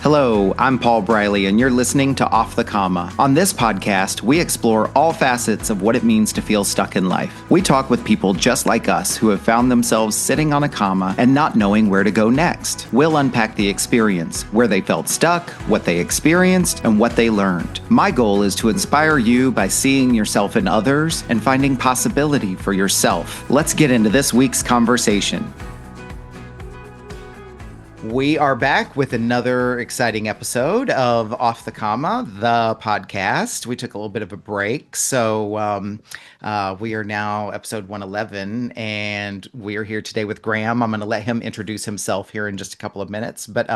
Hello, I'm Paul Briley, and you're listening to Off the Comma. On this podcast, we explore all facets of what it means to feel stuck in life. We talk with people just like us who have found themselves sitting on a comma and not knowing where to go next. We'll unpack the experience, where they felt stuck, what they experienced, and what they learned. My goal is to inspire you by seeing yourself in others and finding possibility for yourself. Let's get into this week's conversation. We are back with another exciting episode of Off the Comma, the podcast. We took a little bit of a break, so we are now episode 111, and we are here today with Graham. I'm going to let him introduce himself here in just a couple of minutes, but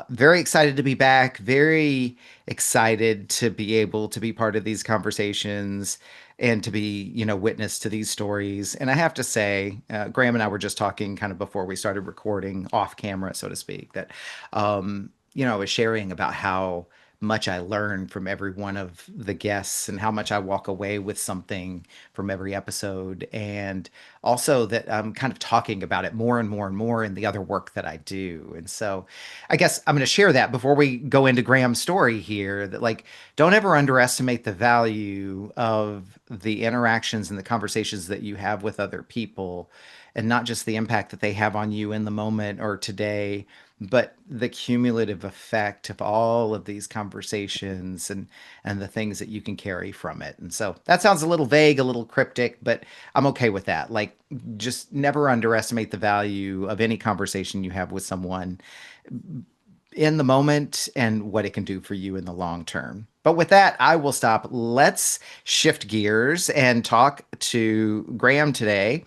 very excited to be back, very excited to be able to be part of these conversations and to be, witness to these stories. And I have to say, Graham and I were just talking kind of before we started recording off camera, so to speak, that, I was sharing about how much I learn from every one of the guests and how much I walk away with something from every episode. And also that I'm kind of talking about it more and more and more in the other work that I do. And so I guess I'm going to share that before we go into Graham's story here, that don't ever underestimate the value of the interactions and the conversations that you have with other people, and not just the impact that they have on you in the moment or today, but the cumulative effect of all of these conversations and the things that you can carry from it. And so that sounds a little vague, a little cryptic, but I'm okay with that. Just never underestimate the value of any conversation you have with someone in the moment and what it can do for you in the long term. But with that, I will stop. Let's shift gears and talk to Graham today.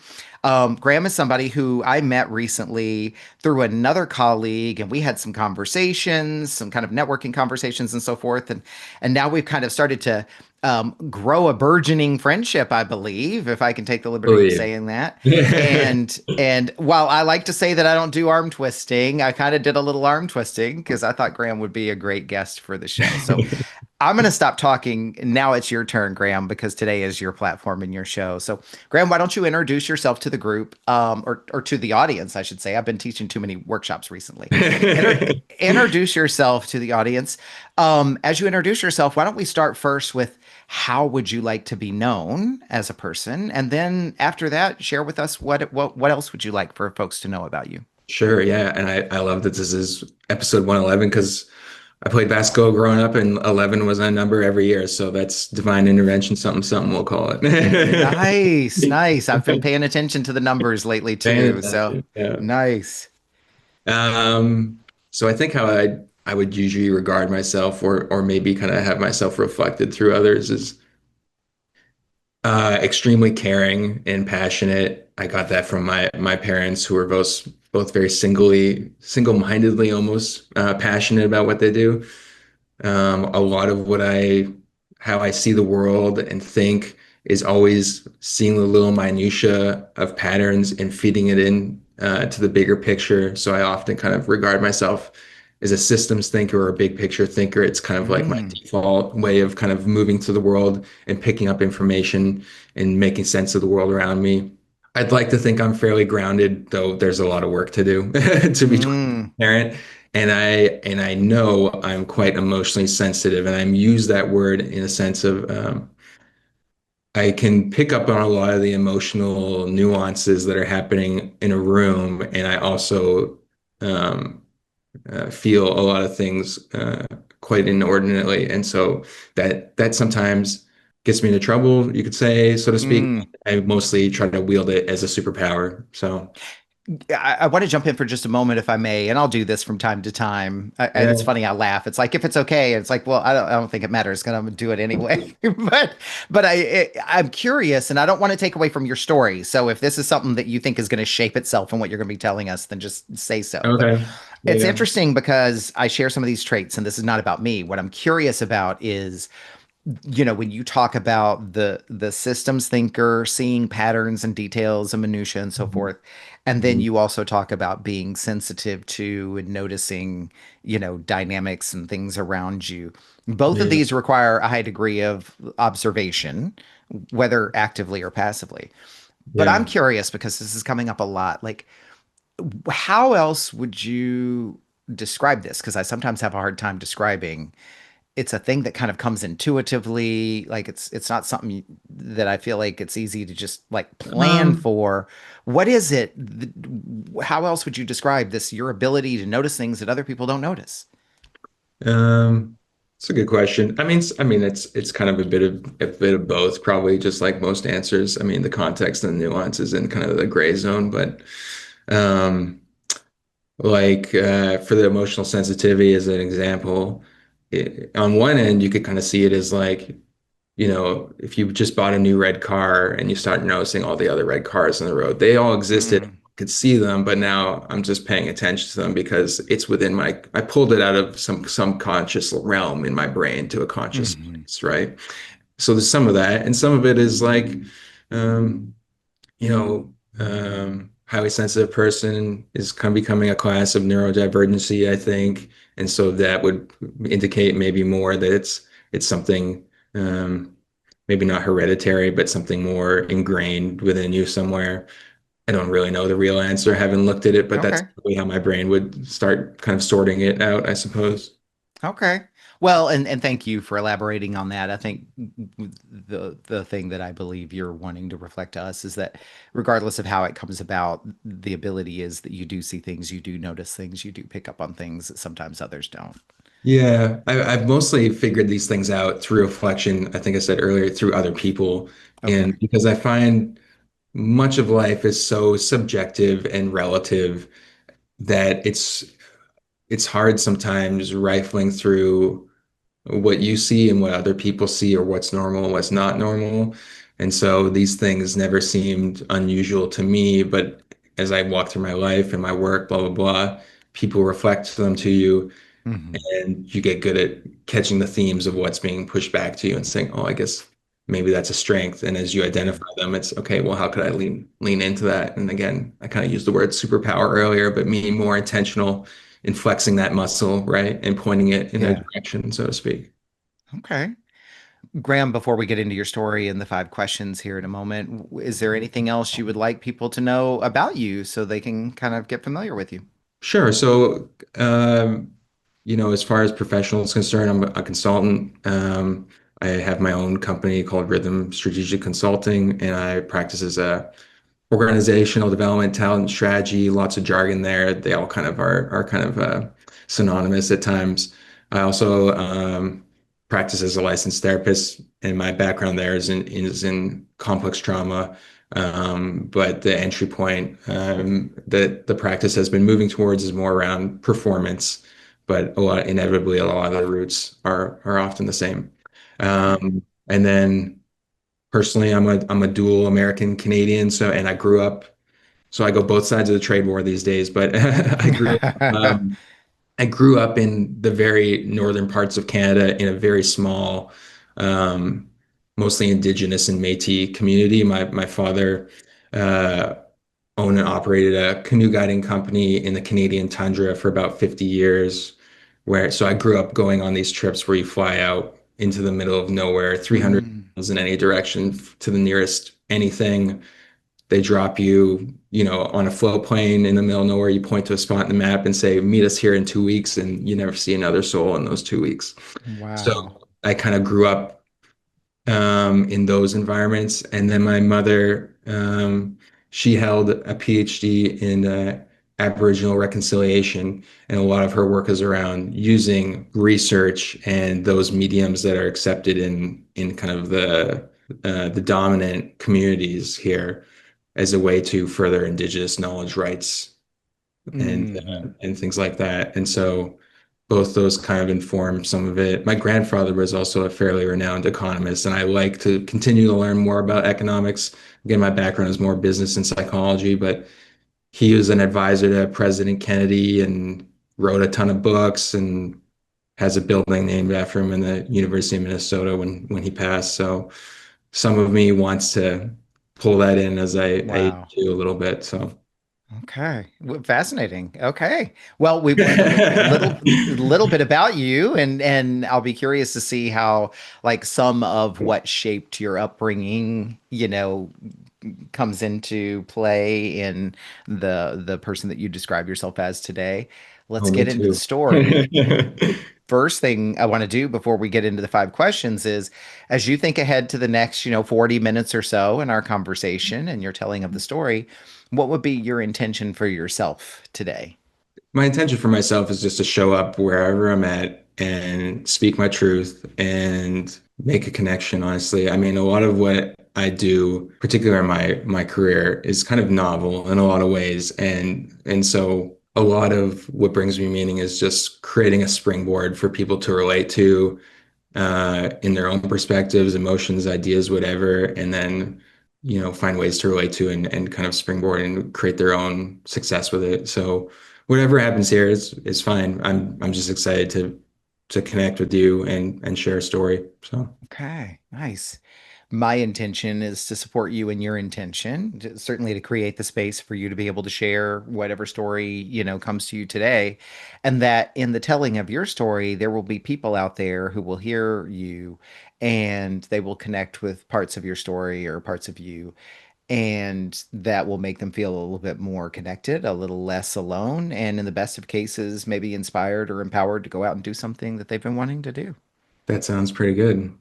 Graham is somebody who I met recently through another colleague, and we had some conversations, some kind of networking conversations and so forth. And now we've kind of started to grow a burgeoning friendship, I believe, if I can take the liberty of saying that. And while I like to say that I don't do arm twisting, I kind of did a little arm twisting because I thought Graham would be a great guest for the show. So I'm going to stop talking. Now it's your turn, Graham, because today is your platform and your show. So, Graham, why don't you introduce yourself to the group, or to the audience, I should say. I've been teaching too many workshops recently. Introduce yourself to the audience. As you introduce yourself, why don't we start first with how would you like to be known as a person? And then after that, share with us what else would you like for folks to know about you? Sure, yeah. And I love that this is episode 111 because I played basketball growing up and 11 was a number every year. So that's divine intervention, something, we'll call it. Nice, nice. I've been paying attention to the numbers lately too. So Yeah. nice. So I think how I would usually regard myself or maybe kind of have myself reflected through others is extremely caring and passionate. I got that from my parents who were both very single-mindedly almost passionate about what they do. A lot of how I see the world and think is always seeing the little minutia of patterns and feeding it in to the bigger picture. So I often kind of regard myself as a systems thinker or a big picture thinker. It's kind of like my default way of kind of moving through the world and picking up information and making sense of the world around me. I'd like to think I'm fairly grounded, though there's a lot of work to do to be transparent. And I know I'm quite emotionally sensitive, and I'm use that word in a sense of I can pick up on a lot of the emotional nuances that are happening in a room, and I also feel a lot of things quite inordinately, and so that sometimes gets me into trouble, you could say, so to speak. I mostly try to wield it as a superpower. So I want to jump in for just a moment, if I may, and I'll do this from time to time. And it's yeah, funny, I laugh. It's like if it's okay, it's like, well, I don't think it matters. Gonna do it anyway. but I'm curious, and I don't want to take away from your story. So if this is something that you think is going to shape itself and what you're going to be telling us, then just say so. But okay, it's yeah, interesting because I share some of these traits, and this is not about me. What I'm curious about is, when you talk about the systems thinker, seeing patterns and details and minutia and so Mhm. forth, and then Mhm. you also talk about being sensitive to and noticing, dynamics and things around you. Both of Yeah, these require a high degree of observation, whether actively or passively. But I'm yeah. curious because this is coming up a lot. How else would you describe this because I sometimes have a hard time describing. It's a thing that kind of comes intuitively. Like it's not something that I feel like it's easy to just like plan Um, for. What is it? How else would you describe this? Your ability to notice things that other people don't notice? it's a good question. It's kind of a bit of both, probably just like most answers. I mean, the context and the nuances and kind of the gray zone, but um, for the emotional sensitivity as an example, on one end, you could kind of see it as like, if you just bought a new red car and you start noticing all the other red cars on the road, they all existed, Mm, could see them, but now I'm just paying attention to them because it's within I pulled it out of some conscious realm in my brain to a conscious mhm. place, right? So there's some of that, and some of it is like, um, highly sensitive person is kind of becoming a class of neurodivergency, I think. And so that would indicate maybe more that it's something um, maybe not hereditary, but something more ingrained within you somewhere. I don't really know the real answer. I haven't looked at it, but that's Okay. probably how my brain would start kind of sorting it out, I suppose. Okay. Well, and thank you for elaborating on that. I think the thing that I believe you're wanting to reflect to us is that regardless of how it comes about, the ability is that you do see things, you do notice things, you do pick up on things that sometimes others don't. Yeah, I've mostly figured these things out through reflection. I think I said earlier, through other people. Okay. And because I find much of life is so subjective and relative that it's hard sometimes rifling through what you see and what other people see, or what's normal and what's not normal. And so these things never seemed unusual to me, but as I walk through my life and my work, blah, blah, blah, people reflect them to you, Hmm. and you get good at catching the themes of what's being pushed back to you and saying, oh, I guess maybe that's a strength. And as you Yeah. identify them, it's okay, well, how could I lean into that? And again, I kind of used the word superpower earlier, but being more intentional in flexing that muscle, right? And pointing it in their Yeah. direction, so to speak. Okay. Graham, before we get into your story and the five questions here in a moment, is there anything else you would like people to know about you so they can kind of get familiar with you? Sure. So, as far as professional is concerned, I'm a consultant. I have my own company called Rhythm Strategic Consulting, and I practice as a organizational development, talent strategy, lots of jargon there. They all kind of are kind of synonymous at times. I also practice as a licensed therapist, and my background there is in complex trauma. But the entry point that the practice has been moving towards is more around performance, but inevitably a lot of the roots are often the same. Okay. And then personally, I'm a dual American Canadian, and I grew up. So I go both sides of the trade war these days, but I grew up in the very northern parts of Canada in a very small, um, mostly Indigenous and Métis community. My father uh, owned and operated a canoe guiding company in the Canadian tundra for about 50 years. So I grew up going on these trips where you fly out into the middle of nowhere, 300 Mm, miles in any direction to the nearest anything. They drop you, on a float plane in the middle of nowhere. You point to a spot in the map and say, meet us here in 2 weeks, and you never see another soul in those 2 weeks. So wow. I kind of grew up in those environments. And then my mother, she held a PhD in Aboriginal reconciliation, and a lot of her work is around using research and those mediums that are accepted in kind of the dominant communities here as a way to further Indigenous knowledge rights Hmm. and things like that. And so both those kind of inform some of it. My grandfather was also a fairly renowned economist, and I like to continue to learn more about economics. Again, my background is more business and psychology, but he was an advisor to President Kennedy and wrote a ton of books and has a building named after him in the University of Minnesota when he passed. So some of me wants to pull that in as I age Wow. too a little bit. So Okay. Fascinating. Okay. Well, we've learned a little bit about you, and I'll be curious to see how like some of what shaped your upbringing, comes into play in the person that you describe yourself as today. Let's Oh, me get into the too. story. First thing I want to do before we get into the five questions is as you think ahead to the next, 40 minutes or so in our conversation and your telling of the story, what would be your intention for yourself today? My intention for myself is just to show up wherever I'm at and speak my truth and make a connection, honestly. I mean, a lot of what I do, particularly in my career, is kind of novel in a lot of ways. And so a lot of what brings me meaning is just creating a springboard for people to relate to in their own perspectives, emotions, ideas, whatever, and then, find ways to relate to and kind of springboard and create their own success with it. So whatever happens here is fine. I'm just excited to connect with you and share a story. So Okay, nice. My intention is to support you in your intention, certainly to create the space for you to be able to share whatever story, comes to you today. And that in the telling of your story, there will be people out there who will hear you and they will connect with parts of your story or parts of you. And that will make them feel a little bit more connected, a little less alone, and in the best of cases, maybe inspired or empowered to go out and do something that they've been wanting to do. that sounds pretty good.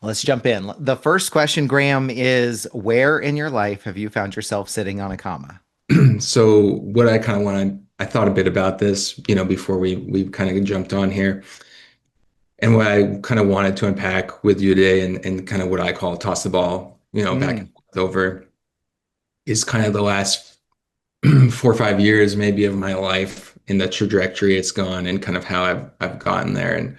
Let's jump in. The first question, Graham, is where in your life have you found yourself sitting on a comma? So what I kind of want to, I thought a bit about this, before we kind of jumped on here. And what I kind of wanted to unpack with you today and kind of what I call toss the ball, back and Mm, forth over is kind of the last 4 or 5 years maybe of my life in the trajectory it's gone and kind of how I've gotten there. And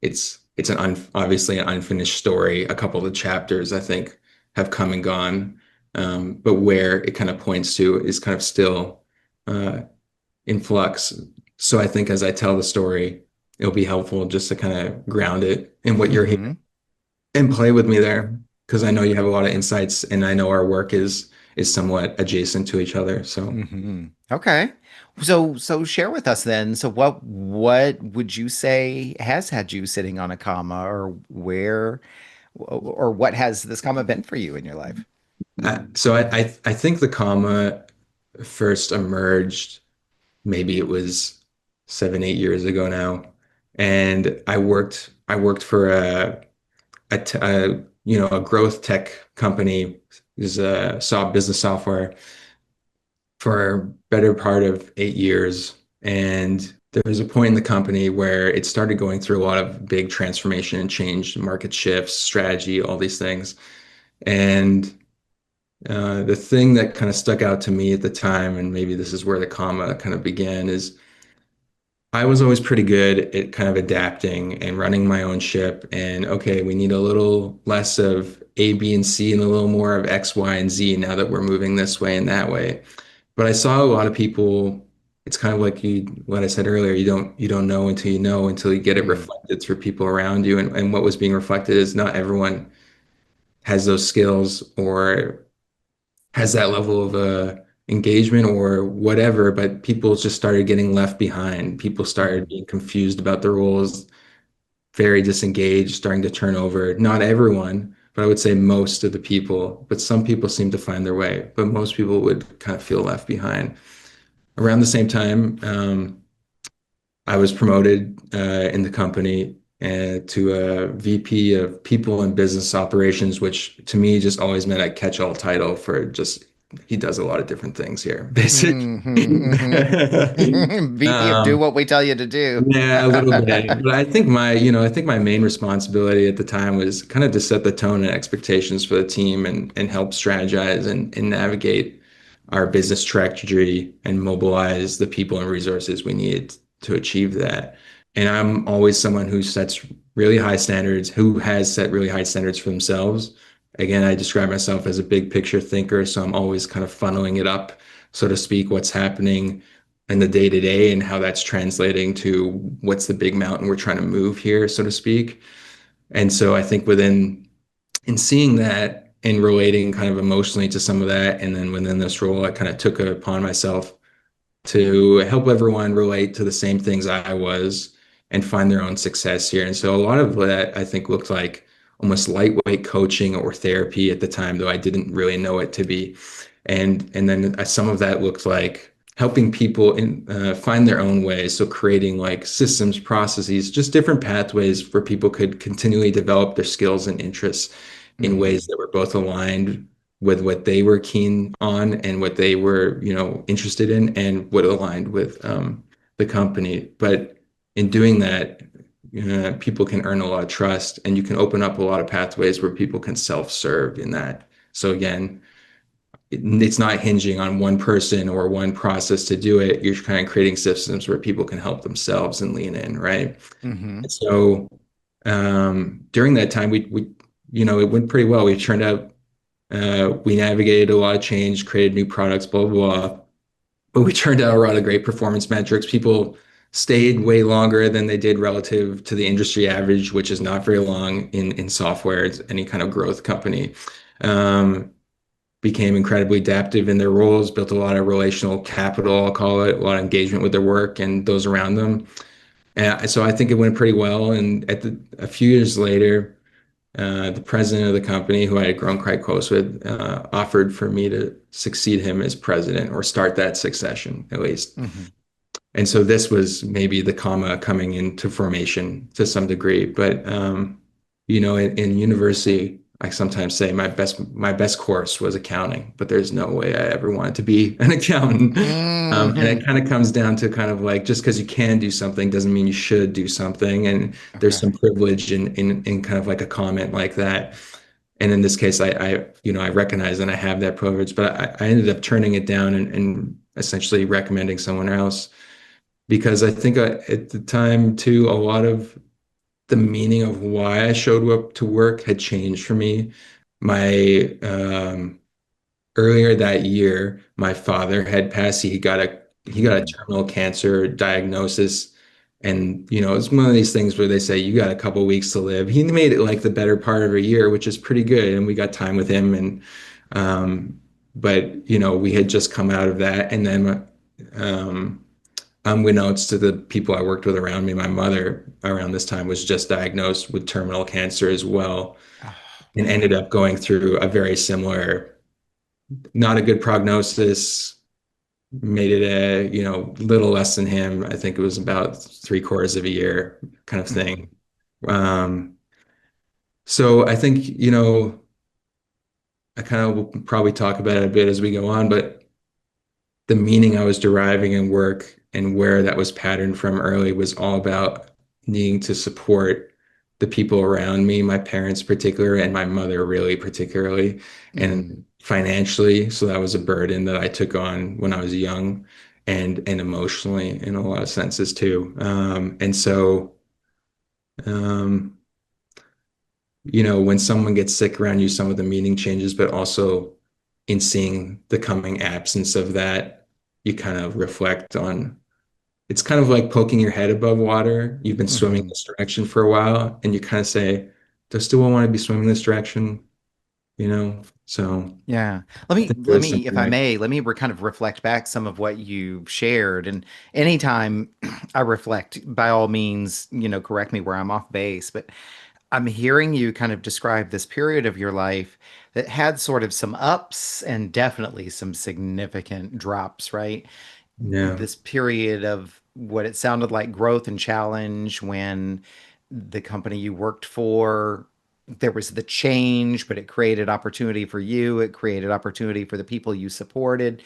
it's an un, obviously an unfinished story. A couple of the chapters I think have come and gone. But where it kind of points to is kind of still uh, in flux. So I think as I tell the story, it'll be helpful just to kind of ground it in what you're hearing hmm and play with me there because I know you have a lot of insights and I know our work is somewhat adjacent to each other. So Okay. So share with us then. So what would you say has had you sitting on a comma or where or what has this comma been for you in your life? I think the comma first emerged maybe it was 7, 8 years ago now, and I worked for a growth tech company is saw business software for a better part of 8 years. And there was a point in the company where it started going through a lot of big transformation and change, market shifts, strategy, all these things. And the thing that kind of stuck out to me at the time, and maybe this is where the comma kind of began, is I was always pretty good at kind of adapting and running my own ship. And okay, we need a little less of A, B, and C and a little more of X, Y, and Z now that we're moving this way and that way. But I saw a lot of people, it's kind of like what I said earlier, you don't know until you get it Mm, reflected through people around you. And what was being reflected is not everyone has those skills or has that level of engagement or whatever, but people just started getting left behind. People started mhm, being confused about the roles, very disengaged, starting to turn over. Not everyone, but I would say most of the people. But some people seem to find their way, but most people would kind of feel left behind. Around the same time, I was promoted in the company to a VP of People and Business Operations, which to me just always meant a catch-all title for just he does a lot of different things here, basically. VP of do Um, what we tell you to do. yeah, a little bit. But I think my main responsibility at the time was kind of to set the tone and expectations for the team and help strategize and navigate our business trajectory and mobilize the people and resources we need to achieve that. And I'm always someone who sets really high standards, who has set really high standards for themselves. Again, I describe myself as a big picture thinker, so I'm always kind of funneling it up, so to speak, what's happening in the day to day and how that's translating to what's the big mountain we're trying to move here, so to speak. And so I think in seeing that and relating kind of emotionally to some of that, and then within this role, I kind of took it upon myself to help everyone relate to the same things I was and find their own success here. And so a lot of that I think looked like almost lightweight coaching or therapy at the time, though I didn't really know it to be. And then some of that looked like helping people find their own ways. So creating like systems, processes, just different pathways where people could continually develop their skills and interests in ways Mm-hmm. that were both aligned with what they were keen on and what they were, interested in, and what aligned with the company. But in doing that, people can earn a lot of trust, and you can open up a lot of pathways where people can self-serve in that. So again, it's not hinging on one person or one process to do it. You're kind of creating systems where people can help themselves and lean in, right? Mm-hmm. And so during that time, it went pretty well. We turned out, we navigated a lot of change, created new products, blah, blah, blah. But we turned out a lot of great performance metrics. People stayed way longer than they did relative to the industry average, which is not very long in software, it's any kind of growth company. Um, Became incredibly adaptive in their roles, built a lot of relational capital, I'll call it, a lot of engagement with their work and those around them. And so I think it went pretty well. And a few years later, the president of the company, who I had grown quite close with, offered for me to succeed him as president or start that succession at least. Mm-hmm. And so this was maybe the comma coming into formation to some degree. But in university, I sometimes say my best course was accounting, but there's no way I ever wanted to be an accountant. And Mm-hmm. it kind of comes down to kind of like just because you can do something doesn't mean you should do something. And there's Okay. some privilege in kind of like a comment like that. And in this case, I recognize and I have that privilege, but I ended up turning it down and essentially recommending someone else because I think at the time too, a lot of the meaning of why I showed up to work had changed for me. My Earlier that year, my father had passed. He got a Mm-hmm. terminal cancer diagnosis, and it's one of these things where they say you got a couple weeks to live. He made it like the better part of a year, which is pretty good, and we got time with him. And but we had just come out of that, and then um, unbeknownst to the people I worked with around me, my mother around this time was just diagnosed with terminal cancer as well, Oh, and ended man. up going through a very similar, not a good prognosis. Made it a little less than him. I think it was about three-quarters of a year kind of Mm-hmm. thing. Um, so I think I kind of will probably talk about it a bit as we go on, but the meaning I was deriving in work and where that was patterned from early was all about needing to support the people around me, my parents particularly, and my mother really particularly, Mm-hmm. and financially. So that was a burden that I took on when I was young and emotionally in a lot of senses too. And so um, when someone gets sick around you, some of the meaning changes, but also in seeing the coming absence of that, you kind of reflect on it's kind of like poking your head above water. You've been swimming Mm-hmm. this direction for a while, and you kind of say, do I still want to be swimming this direction? So Yeah. Let I me think it let was me, if something I like, may, let me kind of reflect back some of what you shared. And anytime I reflect, by all means, correct me where I'm off base, but I'm hearing you kind of describe this period of your life that had sort of some ups and definitely some significant drops, right? yeah, This period of what it sounded like growth and challenge when the company you worked for, there was the change, but it created opportunity for you. It created opportunity for the people you supported.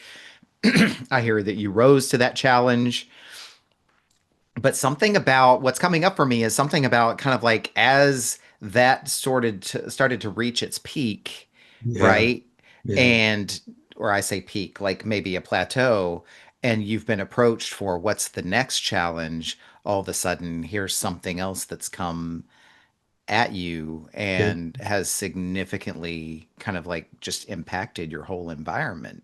I hear that you rose to that challenge, but something about what's coming up for me is something about kind of like as that started to reach its peak, yeah, right? yeah, And or I say peak, like maybe a plateau, and you've been approached for what's the next challenge, all of a sudden here's something else that's come at you yeah, and has significantly kind of like just impacted your whole environment.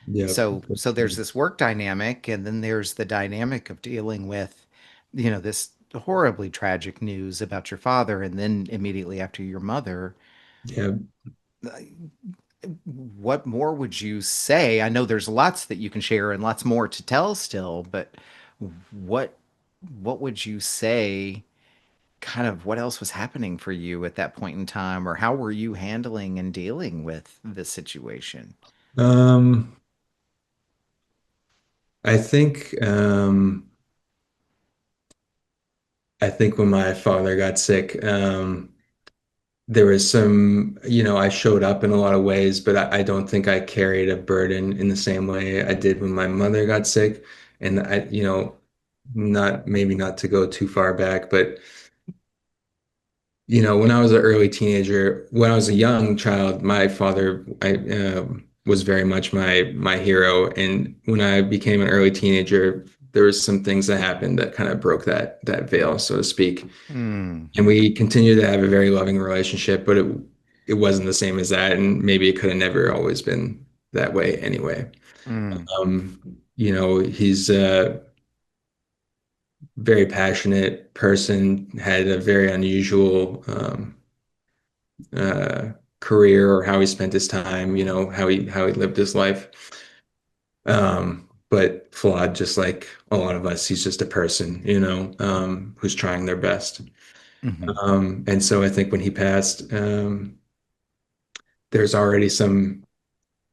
yeah, So there's this work dynamic, and then there's the dynamic of dealing with, this horribly tragic news about your father, and then immediately after your mother. yeah. What more would you say? I know there's lots that you can share and lots more to tell still, but what what would you say kind of what else was happening for you at that point in time, or how were you handling and dealing with this situation? Um, I think I think when my father got sick, there was some, I showed up in a lot of ways, but I don't think I carried a burden in the same way I did when my mother got sick. And not maybe not to go too far back, but when I was an early teenager, when I was a young child, my father was very much my hero. And when I became an early teenager, there was some things that happened that kind of broke that veil, so to speak. Mm, And we continued to have a very loving relationship, but it wasn't the same as that, and maybe it could have never always been that way anyway. mm, He's a very passionate person, had a very unusual uh, career or how he spent his time, how he lived his life. But flawed, just like a lot of us. He's just a person, who's trying their best. hmm And so I think when he passed, there's already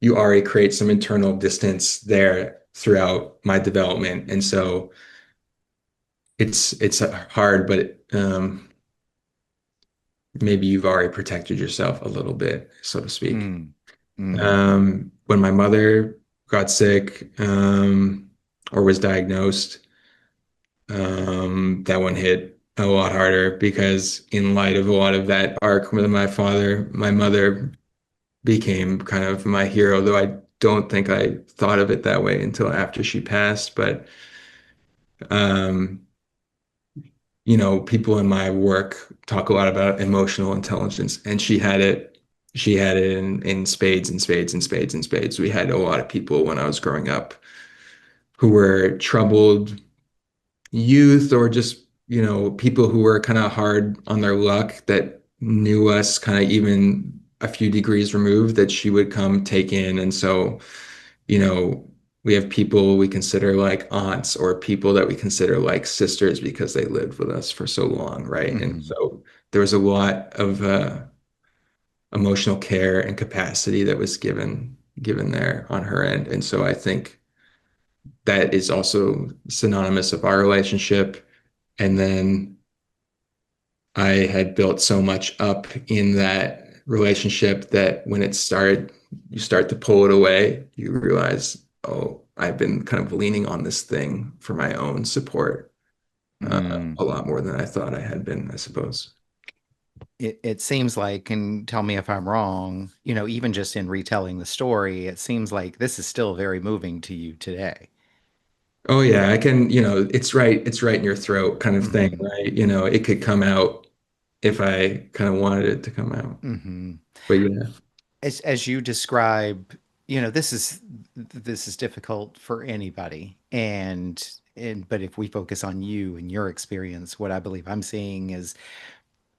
you already create some internal distance there throughout my development. And so it's hard, but maybe you've already protected yourself a little bit, so to speak. mm, mm, When my mother got sick, or was diagnosed, that one hit a lot harder because in light of a lot of that arc with my father, my mother became kind of my hero, though I don't think I thought of it that way until after she passed. But um, people in my work talk a lot about emotional intelligence, and she had it. She had it in spades and spades and spades and spades. We had a lot of people when I was growing up who were troubled youth, or just, people who were kind of hard on their luck, that knew us kind of even a few degrees removed, that she would come take in. And so, you know, we have people we consider like aunts, or people that we consider like sisters because they lived with us for so long, right? And hmm so there was a lot of emotional care and capacity that was given there on her end. And so I think that is also synonymous of our relationship. And then I had built so much up in that relationship that when you start to pull it away, you realize, oh, I've been kind of leaning on this thing for my own support, mm. a lot more than I thought I had been, I suppose. It seems like, and tell me if I'm wrong, even just in retelling the story, it seems like this is still very moving to you today. Oh yeah, I can, it's right in your throat kind of thing, hmm right? It could come out if I kind of wanted it to come out. hmm But yeah. as you describe, this is difficult for anybody, and but if we focus on you and your experience, what I believe I'm seeing is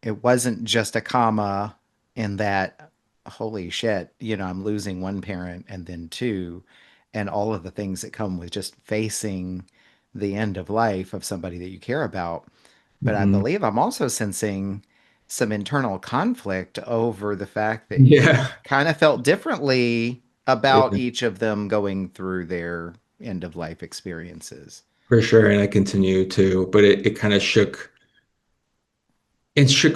it wasn't just a comma in that, holy shit, I'm losing one parent and then two, and all of the things that come with just facing the end of life of somebody that you care about. But I Mhm. believe I'm also sensing some internal conflict over the fact that you Yeah. kind of felt differently about Yeah, each of them going through their end of life experiences. for sure. And I continue to, but it kind of shook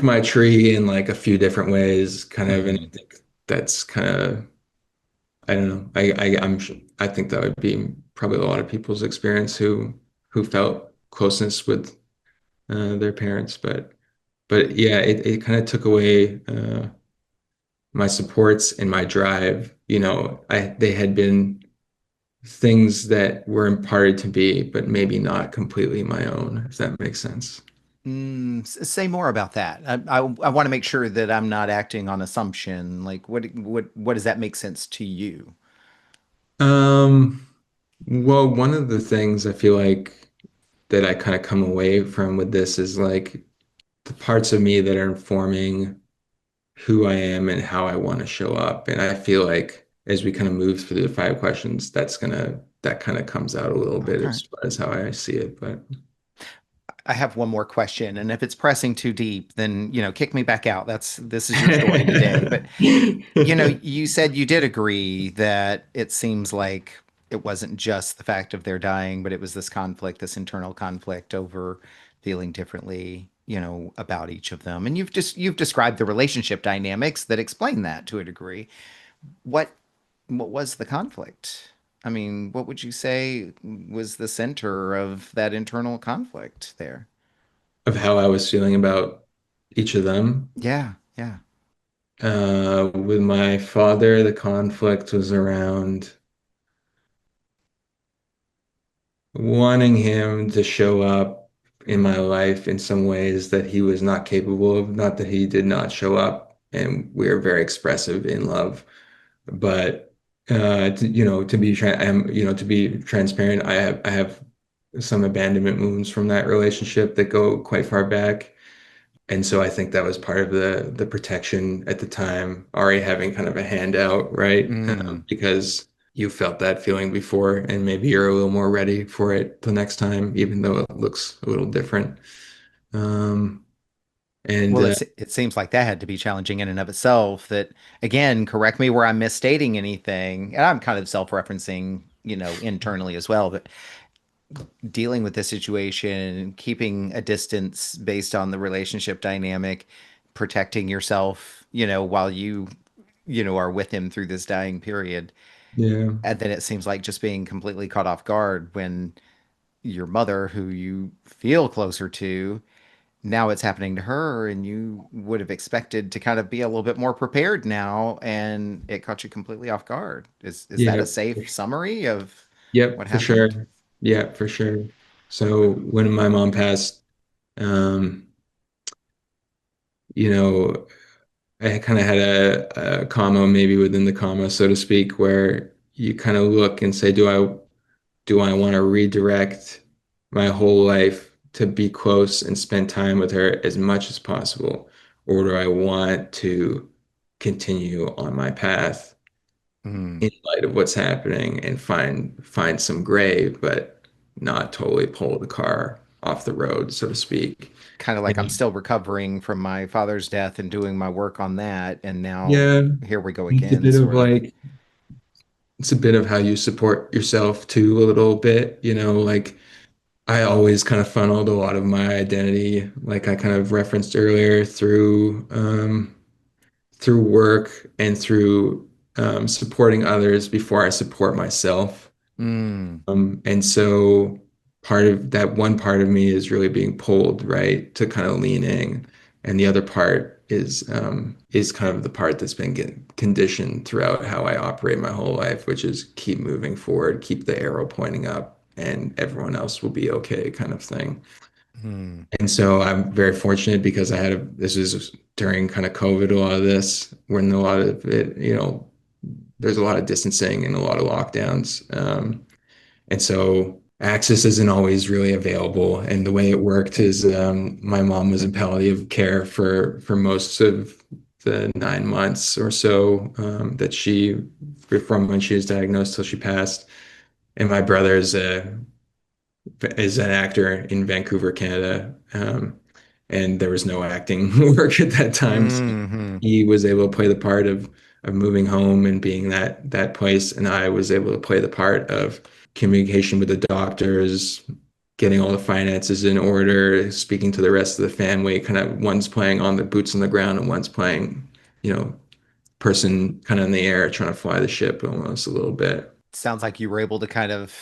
my tree in like a few different ways, kind of. And hmm I think that's kind of, I don't know. I think that would be probably a lot of people's experience who felt closeness with their parents. But yeah, it kind of took away my supports and my drive. They had been things that were imparted to me, but maybe not completely my own, if that makes sense. Say more about that. I want to make sure that I'm not acting on assumption. Like, what does that make sense to you? Um, well, one of the things I feel like that I kind of come away from with this is like the parts of me that are informing who I am and how I want to show up. And I feel like as we kind of move through the five questions, that kind of comes out a little bit Okay. as far as how I see it. But I have one more question, and if it's pressing too deep, then kick me back out. This is your story today. But you said you did agree that it seems like it wasn't just the fact of their dying, but it was this conflict, this internal conflict over feeling differently, about each of them. And you've described the relationship dynamics that explain that to a degree. What what was the conflict? I mean, what would you say was the center of that internal conflict there? Of how I was feeling about each of them. Yeah, yeah. With my father, the conflict was around wanting him to show up in my life in some ways that he was not capable of. Not that he did not show up, and we are very expressive in love. But to be transparent, I have some abandonment wounds from that relationship that go quite far back. And so I think that was part of the protection at the time, already having kind of a handout, right? Mm. Because you felt that feeling before, and maybe you're a little more ready for it the next time, even though it looks a little different. Um, and Well, it seems like that had to be challenging in and of itself. That again, correct me where I'm misstating anything, and I'm kind of self-referencing, internally as well. But dealing with this situation, keeping a distance based on the relationship dynamic, protecting yourself, while are with him through this dying period. yeah, And then it seems like just being completely caught off guard when your mother, who you feel closer to, now it's happening to her, and you would have expected to kind of be a little bit more prepared now, and it caught you completely off guard. Is that yeah, a safe summary of yep, what for sure. happened? Yeah, for sure. So when my mom passed, um, you know, I kind of had a comma maybe within the comma, so to speak, where you kind of look and say, do I want to redirect my whole life to be close and spend time with her as much as possible? Or do I want to continue on my path Mm. in light of what's happening and find some gray, but not totally pull the car off the road, so to speak? Kind of like I'm And still recovering from my father's death and doing my work on that, and now yeah, here we go it's a again, bit of sort of. like it's a bit of how you support yourself too, a little bit, like I always kind of funneled a lot of my identity, like I kind of referenced earlier, through work and through supporting others before I support myself. Mm. And so part of that one part of me is really being pulled, right, to kind of leaning. And the other part is kind of the part that's been getting conditioned throughout how I operate my whole life, which is keep moving forward, keep the arrow pointing up, and everyone else will be okay kind of thing. Mm. And so I'm very fortunate because this is during kind of COVID, a lot of this, when a lot of it, there's a lot of distancing and a lot of lockdowns. And so access isn't always really available. And the way it worked is my mom was in palliative care for most of the 9 months or so from when she was diagnosed till she passed. And my brother is an actor in Vancouver, Canada. And there was no acting work at that time. So Hmm. he was able to play the part of moving home and being that place. And I was able to play the part of communication with the doctors, getting all the finances in order, speaking to the rest of the family, kind of one's playing on the boots on the ground and one's playing, person kind of in the air trying to fly the ship almost a little bit. Sounds like you were able to kind of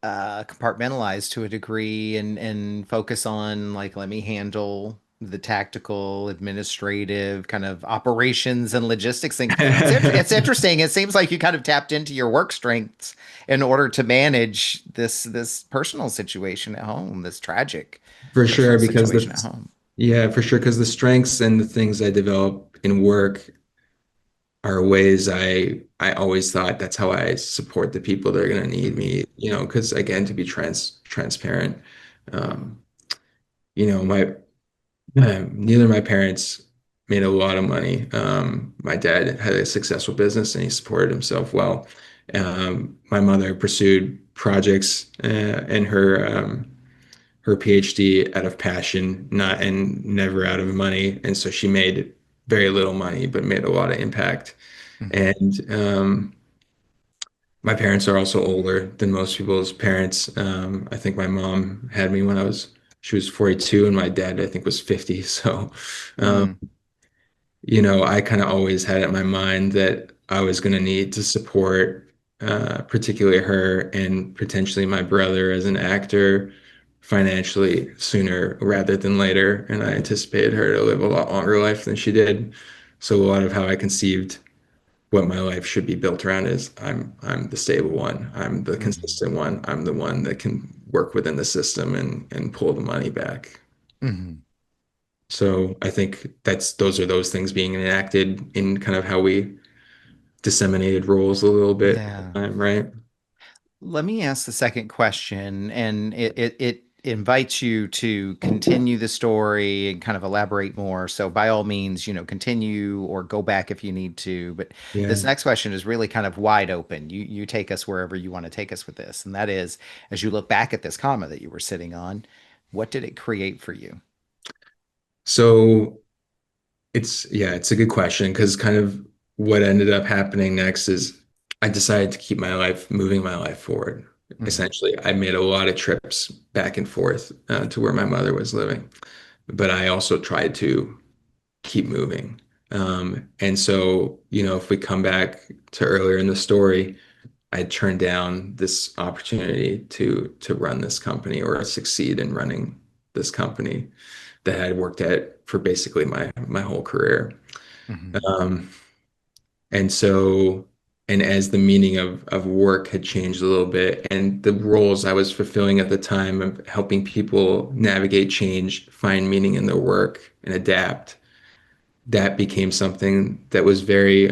compartmentalize to a degree and focus on, like, let me handle the tactical, administrative kind of operations and logistics things. It's interesting. It seems like you kind of tapped into your work strengths in order to manage this personal situation at home, this tragic For sure, personal because situation at the home. yeah, for sure, because the strengths and the things I develop in work are ways I always thought that's how I support the people that are going to need Mm. me, because again, to be transparent, um, my neither of my parents made a lot of money. My dad had a successful business and he supported himself well. My mother pursued projects in her her PhD out of passion, not and never out of money. And so she made very little money, but made a lot of impact. Hmm. And my parents are also older than most people's parents. I think my mom had me when she was 42, and my dad, I think, was 50. So, um, Mm, I kind of always had it in my mind that I was going to need to support, particularly her and potentially my brother as an actor financially sooner rather than later. And I anticipated her to live a lot longer life than she did. So a lot of how I conceived what my life should be built around is I'm the stable one. I'm the hmm, consistent one. I'm the one that can work within the system and pull the money back. hmm. So I think those are those things being enacted in kind of how we disseminated roles a little bit at Yeah. the time, right? Let me ask the second question, and it invites you to continue the story and kind of elaborate more. So by all means, continue or go back if you need to. But this Yeah. next question is really kind of wide open. You take us wherever you want to take us with this, and that is, as you look back at this comma that you were sitting on, what did it create for you? So it's a good question because kind of what ended up happening next is I decided to keep moving my life forward. Hmm. Essentially, I made a lot of trips back and forth to where my mother was living, but I also tried to keep moving. And so, if we come back to earlier in the story, I turned down this opportunity to run this company or succeed in running this company that I had worked at for basically my whole career. Hmm. Um, and so, and as the meaning of work had changed a little bit, and the roles I was fulfilling at the time of helping people navigate change, find meaning in their work, and adapt, that became something that was very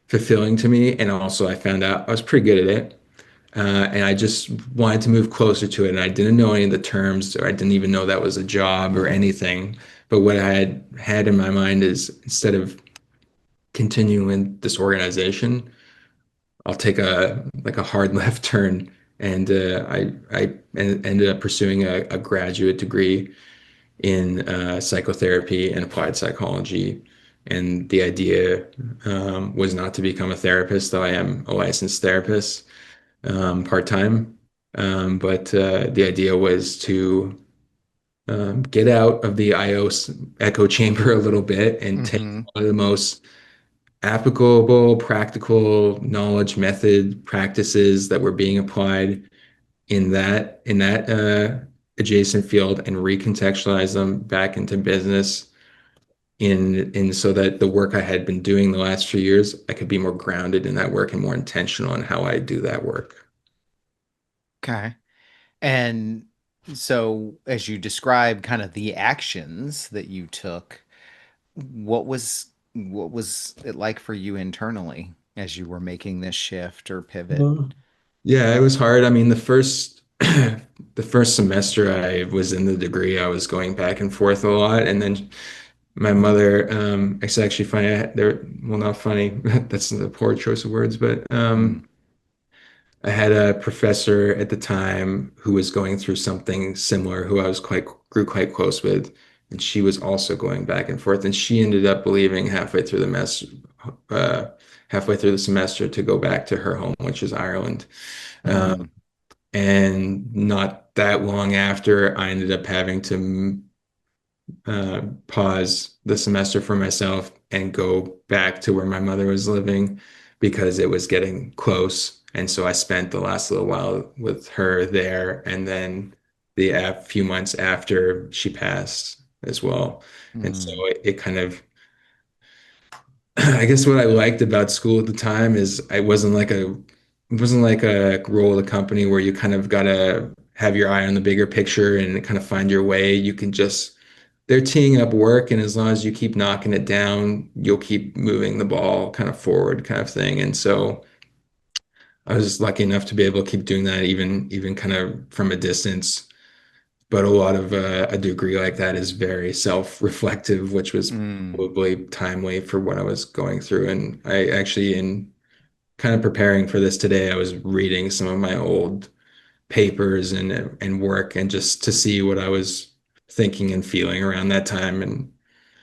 fulfilling to me. And also, I found out I was pretty good at it. And I just wanted to move closer to it. And I didn't know any of the terms, or I didn't even know that was a job or anything. But what I had in my mind is instead of continuing this organization, I'll take a hard left turn. And ended up pursuing a graduate degree in psychotherapy and applied psychology. And the idea was not to become a therapist, though I am a licensed therapist part-time. But the idea was to get out of the IOS echo chamber a little bit and take Hmm. one of the most applicable, practical knowledge method practices that were being applied in that adjacent field and recontextualize them back into business in so that the work I had been doing the last few years, I could be more grounded in that work and more intentional in how I do that work. Okay. And so, as you describe kind of the actions that you took, what was it like for you internally as you were making this shift or pivot? Well, yeah, it was hard. I mean, the first the first semester I was in the degree, I was going back and forth a lot, and then my mother, it's actually funny. Well, not funny. That's a poor choice of words, but Mm, I had a professor at the time who was going through something similar, who I was grew quite close with, and she was also going back and forth, and she ended up leaving uh, halfway through the semester to go back to her home, which is Ireland. Uh, mm, and not that long after, I ended up having to pause the semester for myself and go back to where my mother was living because it was getting close. And so I spent the last little while with her there. And then the few months after she passed as well. And so mm, it kind of, I guess what I liked about school at the time is it wasn't like a role of the company where you kind of gotta have your eye on the bigger picture and kind of find your way. You can just they're teeing up work, and as long as you keep knocking it down, you'll keep moving the ball kind of forward, kind of thing. And so I was just lucky enough to be able to keep doing that, even kind of from a distance. But a lot of a degree like that is very self-reflective, which was mm. probably timely for what I was going through. And in kind of preparing for this today, I was reading some of my old papers and work and just to see what I was thinking and feeling around that time. And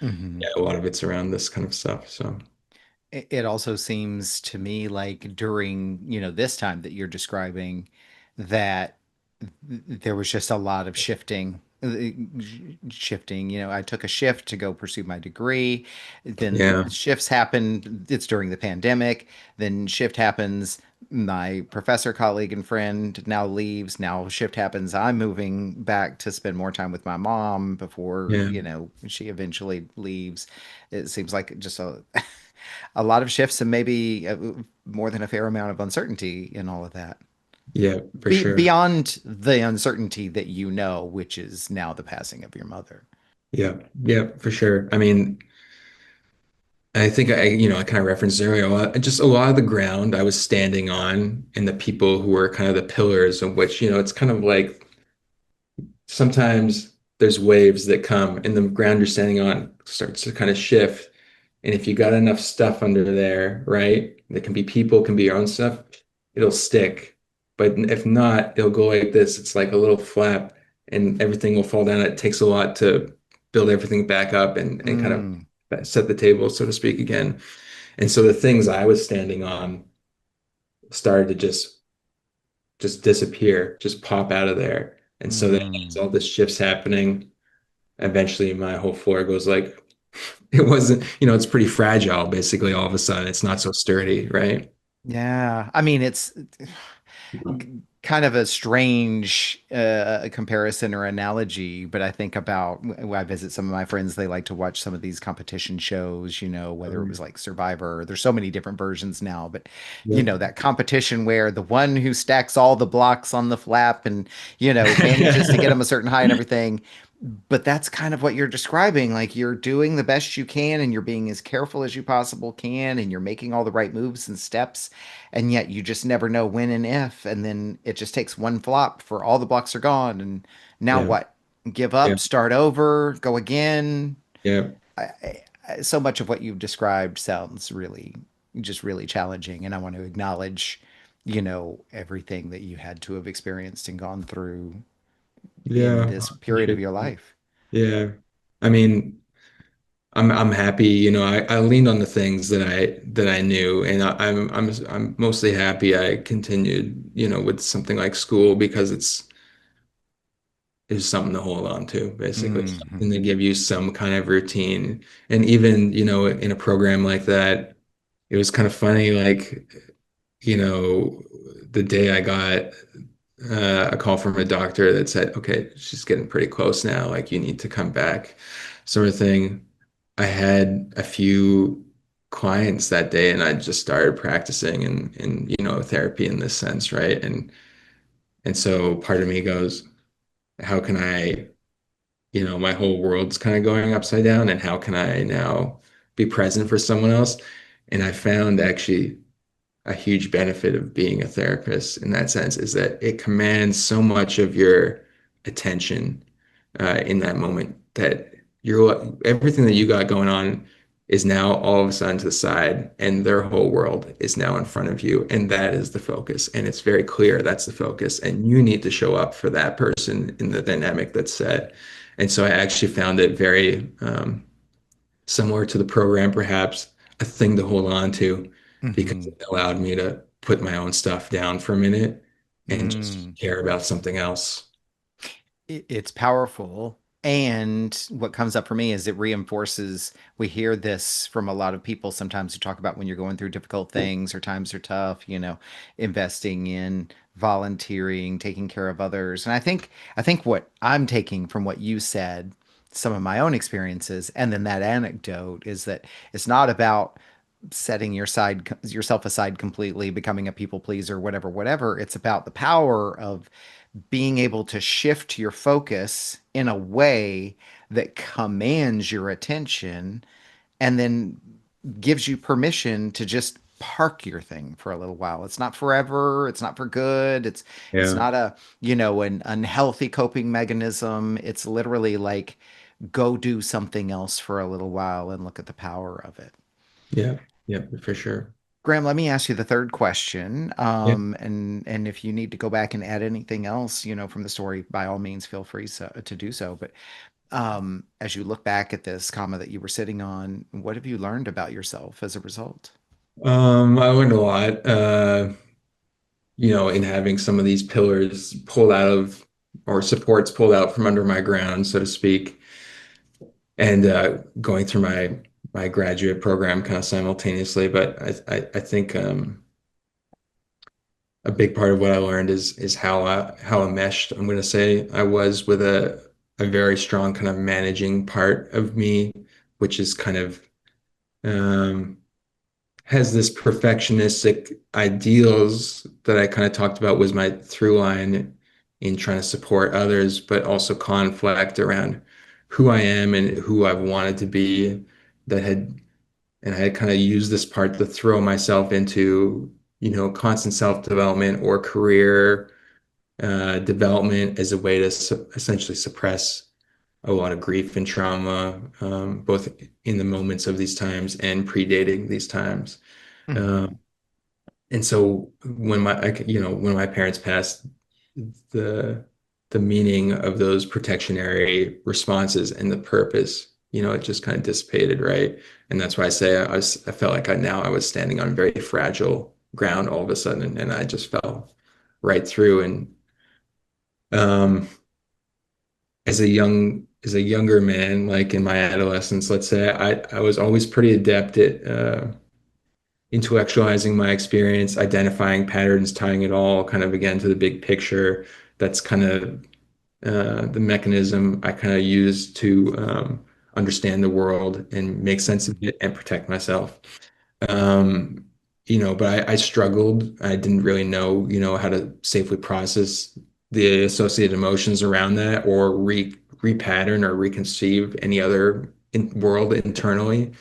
Hmm. yeah, a lot of it's around this kind of stuff. So It also seems to me like during, this time that you're describing that there was just a lot of shifting. I took a shift to go pursue my degree. Then yeah, shifts happen. It's during the pandemic. Then shift happens. My professor colleague and friend now leaves. Now shift happens. I'm moving back to spend more time with my mom before, yeah, she eventually leaves. It seems like just a lot of shifts and maybe more than a fair amount of uncertainty in all of that. yeah, for sure. Beyond the uncertainty that which is now the passing of your mother. Yeah, yeah, for sure. I mean, I think I kind of referenced earlier, just a lot of the ground I was standing on and the people who were kind of the pillars of which, it's kind of like sometimes there's waves that come and the ground you're standing on starts to kind of shift. And if you got enough stuff under there, right? That can be people, can be your own stuff, it'll stick. But if not, it'll go like this. It's like a little flap and everything will fall down. It takes a lot to build everything back up and kind of Mm, set the table, so to speak, again. And so the things I was standing on started to just disappear, just pop out of there. And so then as mm. all this shifts happening, eventually my whole floor goes like it wasn't, it's pretty fragile basically all of a sudden. It's not so sturdy, right? Yeah. I mean, it's kind of a strange comparison or analogy, but I think about when I visit some of my friends, they like to watch some of these competition shows, whether it was like Survivor. There's so many different versions now, but Yep. that competition where the one who stacks all the blocks on the flap and, manages to get them a certain height and everything. But that's kind of what you're describing. Like you're doing the best you can and you're being as careful as you possible can and you're making all the right moves and steps. And yet you just never know when and if. And then it just takes one flop for all the blocks are gone. And now Yeah. what? Give Yeah. up, start over, go again. Yeah. So much of what you've described sounds really challenging. And I want to acknowledge, everything that you had to have experienced and gone through in Yeah. this I period of appreciate your that. life. Yeah. I mean, I'm happy, I leaned on the things that I knew and I'm mostly happy I continued, with something like school because it's something to hold on to, basically, something to Hmm. give you some kind of routine. And even, in a program like that, it was kind of funny, like, the day I got a call from a doctor that said, okay, she's getting pretty close now, like you need to come back, sort of thing. I had a few clients that day and I just started practicing and therapy in this sense, right? And so part of me goes, how can I, my whole world's kind of going upside down and how can I now be present for someone else? And I found actually a huge benefit of being a therapist in that sense is that it commands so much of your attention in that moment that everything that you got going on is now all of a sudden to the side and their whole world is now in front of you and that is the focus and it's very clear that's the focus and you need to show up for that person in the dynamic that's set. And so I actually found it very similar to the program, perhaps a thing to hold on to because Hmm. it allowed me to put my own stuff down for a minute and just Mm. care about something else. It's powerful. And what comes up for me is it reinforces, we hear this from a lot of people sometimes who talk about when you're going through difficult things or times are tough, investing in volunteering, taking care of others. And I think what I'm taking from what you said, some of my own experiences, and then that anecdote is that it's not about setting yourself aside completely, becoming a people pleaser, whatever. It's about the power of being able to shift your focus in a way that commands your attention and then gives you permission to just park your thing for a little while. It's not forever, it's not for good. It's Yeah, not an unhealthy coping mechanism. It's literally like go do something else for a little while and look at the power of it. yeah, yeah, for sure. Graham, let me ask you the third question. Yeah. And if you need to go back and add anything else, from the story, by all means, feel free to do so. But as you look back at this comma that you were sitting on, what have you learned about yourself as a result? I learned a lot, in having some of these pillars pulled out of, or supports pulled out from under my ground, so to speak, and going through my graduate program kind of simultaneously. But I think a big part of what I learned is how enmeshed I'm going to say I was with a very strong kind of managing part of me, which is kind of um, has this perfectionistic ideals that I kind of talked about was my through line in trying to support others, but also conflict around who I am and who I've wanted to be that had and I had kind of used this part to throw myself into, constant self-development or career development as a way to essentially suppress a lot of grief and trauma, both in the moments of these times and predating these times. Hmm. Um, and so when my parents passed, the the meaning of those protectionary responses and the purpose, it just kind of dissipated, right? And that's why I say I felt like I was standing on very fragile ground all of a sudden, and I just fell right through. And um, as a younger man, like in my adolescence, let's say, I was always pretty adept at intellectualizing my experience, identifying patterns, tying it all kind of again to the big picture. That's kind of the mechanism I kind of use to understand the world and make sense of it and protect myself. Um, but I struggled. I didn't really know, how to safely process the associated emotions around that or repattern or reconceive any other world internally.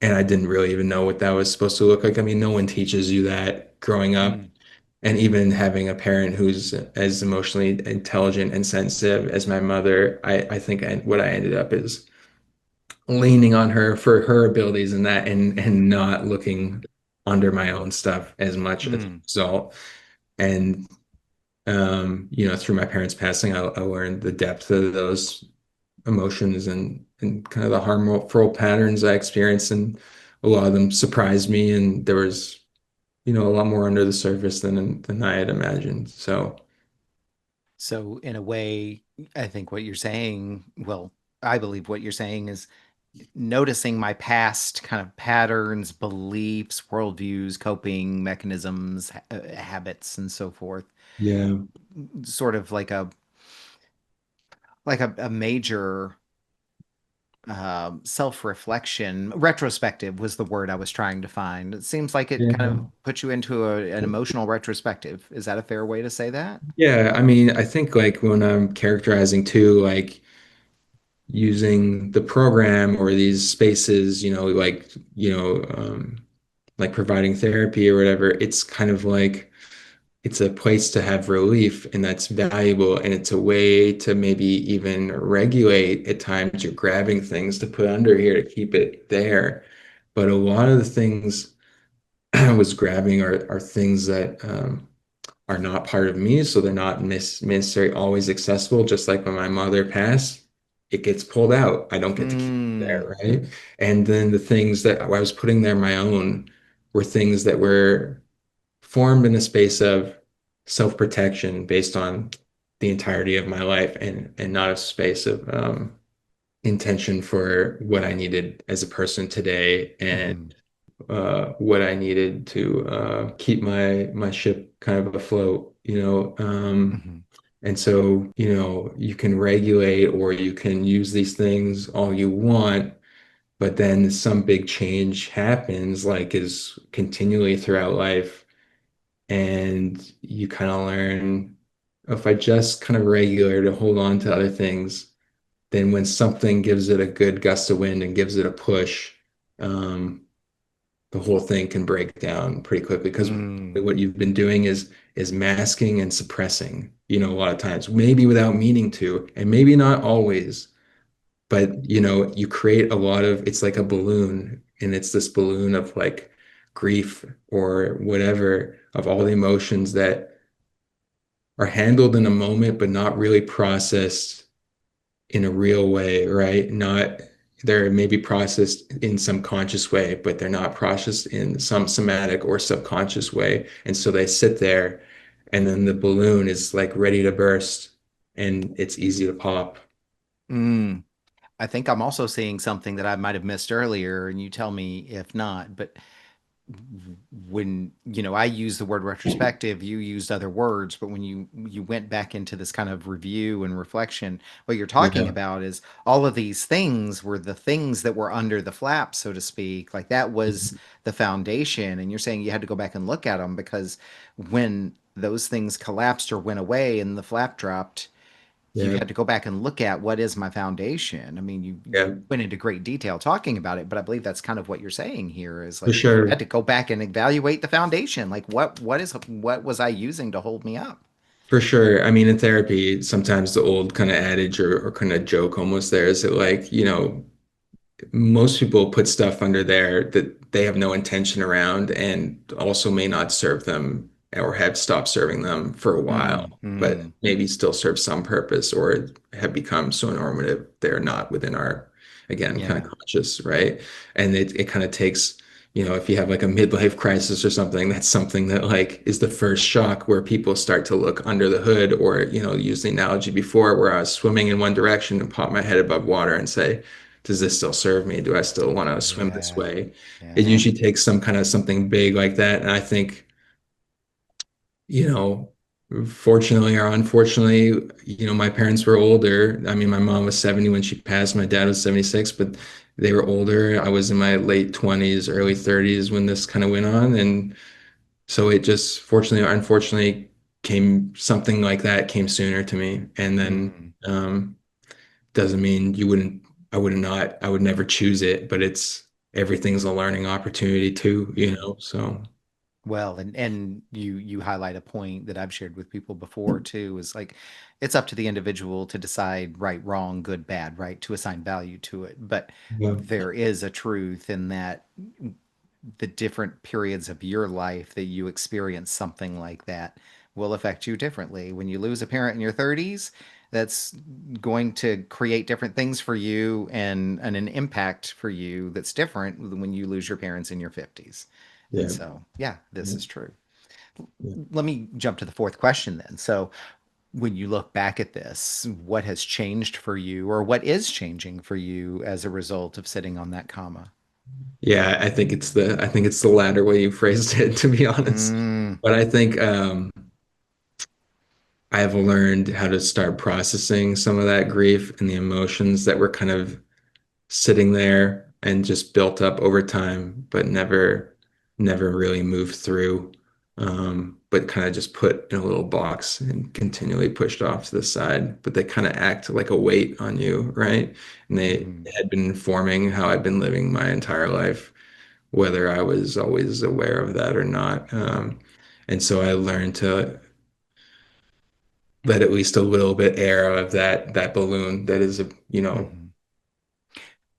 And I didn't really even know what that was supposed to look like. I mean, no one teaches you that growing up. Mm. And even having a parent who's as emotionally intelligent and sensitive as my mother, I think what I ended up is leaning on her for her abilities in that and not looking under my own stuff as much as a Mm. result. And through my parents passing, I learned the depth of those emotions and kind of the harmful patterns I experienced, and a lot of them surprised me. And there was, a lot more under the surface than I had imagined. So So, in a way, I think what you're saying, well, I believe what you're saying is noticing my past kind of patterns, beliefs, worldviews, coping mechanisms, habits, and so forth, yeah, sort of like a major self-reflection. Retrospective was the word I was trying to find. It seems like it kind of yeah, puts you into an emotional retrospective. Is that a fair way to say that? yeah. I mean, I think like when I'm characterizing too, like using the program or these spaces, like providing therapy or whatever, it's kind of like it's a place to have relief and that's valuable. And it's a way to maybe even regulate at times you're grabbing things to put under here to keep it there. But a lot of the things I was grabbing are things that are not part of me, so they're not necessarily always accessible. Just like when my mother passed, it gets pulled out. I don't get to keep it Mm. there, right? And then the things that I was putting there my own were things that were formed in a space of self-protection based on the entirety of my life and not a space of intention for what I needed as a person today and Hmm. what I needed to keep my ship kind of afloat, Hmm. and so, you can regulate or you can use these things all you want, but then some big change happens, like is continually throughout life, and you kind of learn if I just kind of regulate to hold on to other things, then when something gives it a good gust of wind and gives it a push, um, the whole thing can break down pretty quickly because Mm. what you've been doing is masking and suppressing, a lot of times, maybe without meaning to, and maybe not always, but you create a lot of it's like a balloon, and it's this balloon of like grief or whatever, of all the emotions that are handled in a moment, but not really processed in a real way, right? Not they're maybe processed in some conscious way, but they're not processed in some somatic or subconscious way. And so they sit there, and then the balloon is like ready to burst, and it's easy to pop. Mm. I think I'm also seeing something that I might have missed earlier, and you tell me if not, but when I use the word retrospective, you used other words, but when you went back into this kind of review and reflection, what you're talking Yeah. about is all of these things were the things that were under the flap, so to speak. Like that was the foundation, and you're saying you had to go back and look at them because when those things collapsed or went away and the flap dropped, you Yeah. had to go back and look at what is my foundation. I mean, you Yeah. went into great detail talking about it, but I believe that's kind of what you're saying here is For like I had sure. to go back and evaluate the foundation. Like what was I using to hold me up? For sure. I mean, in therapy, sometimes the old kind of adage or kind of joke almost there is that, like, most people put stuff under there that they have no intention around and also may not serve them or have stopped serving them for a while, Mm, but mm, maybe still serve some purpose or have become so normative they're not within our, again, kind yeah, of conscious, right? And it kind of takes, if you have like a midlife crisis or something, that's something that like is the first shock where people start to look under the hood or, use the analogy before where I was swimming in one direction and pop my head above water and say, does this still serve me? Do I still want to swim this yeah, way? It yeah. usually takes some kind of something big like that. And I think, you know, fortunately or unfortunately, my parents were older. I mean, my mom was 70 when she passed, my dad was 76, but they were older. I was in my late 20s, early 30s when this kind of went on. And so it just, fortunately or unfortunately, something like that came sooner to me. And then, Mm, doesn't mean I would never choose it, but everything's a learning opportunity too, yeah. so Well, and you highlight a point that I've shared with people before too, is like it's up to the individual to decide right, wrong, good, bad, right, to assign value to it. But yeah, there is a truth in that the different periods of your life that you experience something like that will affect you differently. When you lose a parent in your 30s, that's going to create different things for you and an impact for you that's different than when you lose your parents in your 50s. And yeah, so, yeah, this yeah, is true. yeah. Let me jump to the fourth question then. So, when you look back at this, what has changed for you, or what is changing for you as a result of sitting on that comma? Yeah, I think it's the latter way you phrased it, to be honest. Mm, But I think I have learned how to start processing some of that grief and the emotions that were kind of sitting there and just built up over time, but never really moved through. But kind of just put in a little box and continually pushed off to the side. But they kind of act like a weight on you, right? And they mhm, had been informing how I've been living my entire life, whether I was always aware of that or not. And so I learned to let at least a little bit air of that balloon that is mhm,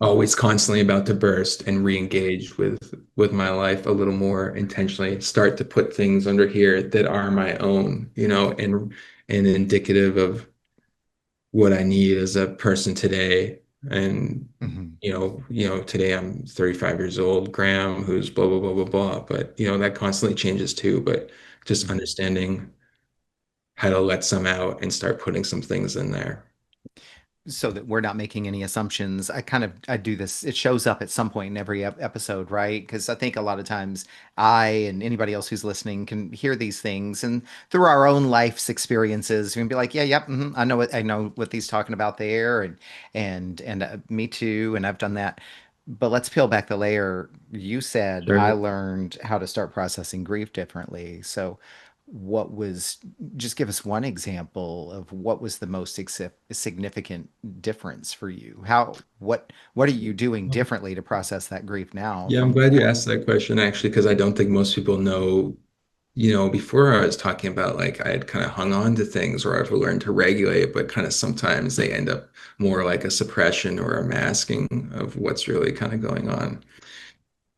always constantly about to burst and re-engage with my life a little more intentionally, start to put things under here that are my own, and indicative of what I need as a person today. And mhm, today I'm 35 years old, Graham, who's blah blah blah blah blah. But that constantly changes too. But just mhm. understanding how to let some out and start putting some things in there. So that we're not making any assumptions. I do this. It shows up at some point in every episode, right? Because I think a lot of times I and anybody else who's listening can hear these things, and through our own life's experiences, we can be like, yeah, yep, I know what he's talking about there, and me too, and I've done that. But let's peel back the layer. You said I Sure. learned how to start processing grief differently. So what was just give us one example of what was the most significant difference for you. What are you doing differently to process that grief now Yeah, I'm from glad you before? asked that question actually, because I don't think most people know. Before I was talking about like I had kind of hung on to things or I've learned to regulate, but kind of sometimes they end up more like a suppression or a masking of what's really kind of going on.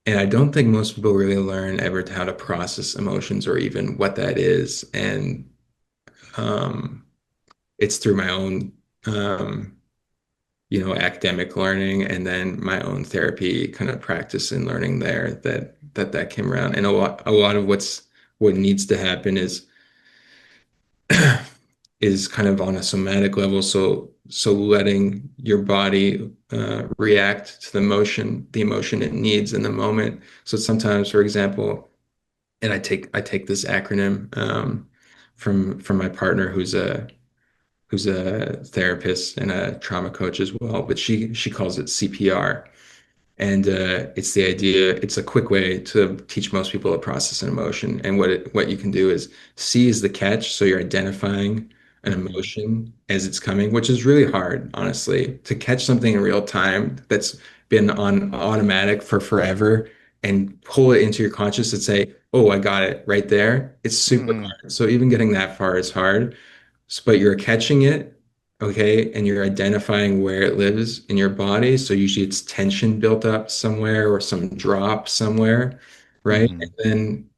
And I don't think most people really learn ever how to process emotions or even what that is. And um, it's through my own, um, academic learning and then my own therapy kind of practice and learning there that came around. And a lot of what needs to happen is kind of on a somatic level. So letting your body react to the emotion it needs in the moment. So sometimes, for example, and I take this acronym from my partner who's a therapist and a trauma coach as well, but she calls it CPR. And it's the idea, it's a quick way to teach most people to process an emotion. And what you can do is C is the catch. So you're identifying an Hmm. emotion as it's coming, which is really hard, honestly, to catch something in real time that's been on automatic for forever and pull it into your conscious and say, oh, I got it right there. It's super Mm. hard. So even getting that far is hard. But you're catching it, okay, and you're identifying where it lives in your body. So usually it's tension built up somewhere or some drop somewhere, right? And Hmm.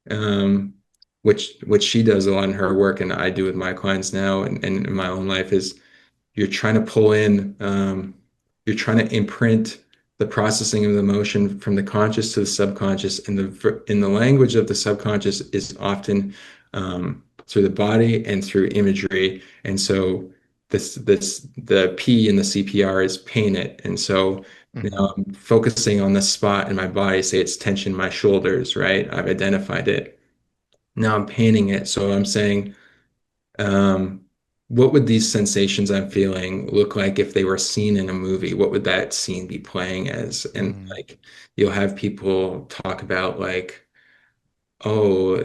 then, which she does a lot in her work, and I do with my clients now, and in my own life is you're trying to pull in, you're trying to imprint the processing of the emotion from the conscious to the subconscious, and the language of the subconscious is often through the body and through imagery. And so the P in the CPR is paint it. And so Hmm. now I'm focusing on the spot in my body, say it's tension in my shoulders, right? I've identified it. Now I'm painting it. So I'm saying, um, what would these sensations I'm feeling look like if they were seen in a movie? What would that scene be playing as? And Mm. like, you'll have people talk about like, oh,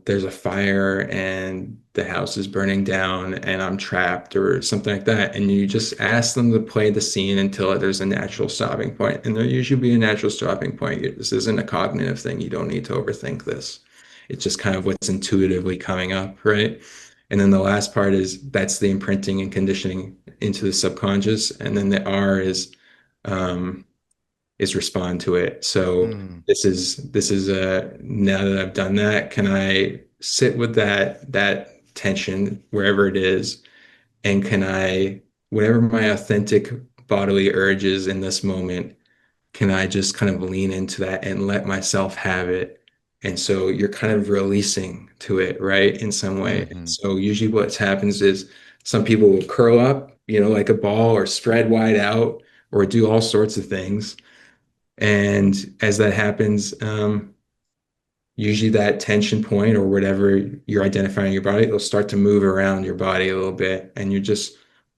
there's a fire and the house is burning down and I'm trapped or something like that. And you just ask them to play the scene until there's a natural stopping point. And there usually be a natural stopping point. This isn't a cognitive thing. You don't need to overthink this. It's just kind of what's intuitively coming up, right? And then the last part that's the imprinting and conditioning into the subconscious. And then the R um, is respond to it. So Mm. this is now that I've done that, can I sit with that tension wherever it is, and can I, whatever my authentic bodily urges in this moment, can I just kind of lean into that and let myself have it? And so you're kind of releasing to it, right, in some way. And Hmm. so usually what happens is some people will curl up, like a ball or spread wide out or do all sorts of things. And as that happens, usually that tension point or whatever you're identifying in your body, it'll start to move around your body a little bit. And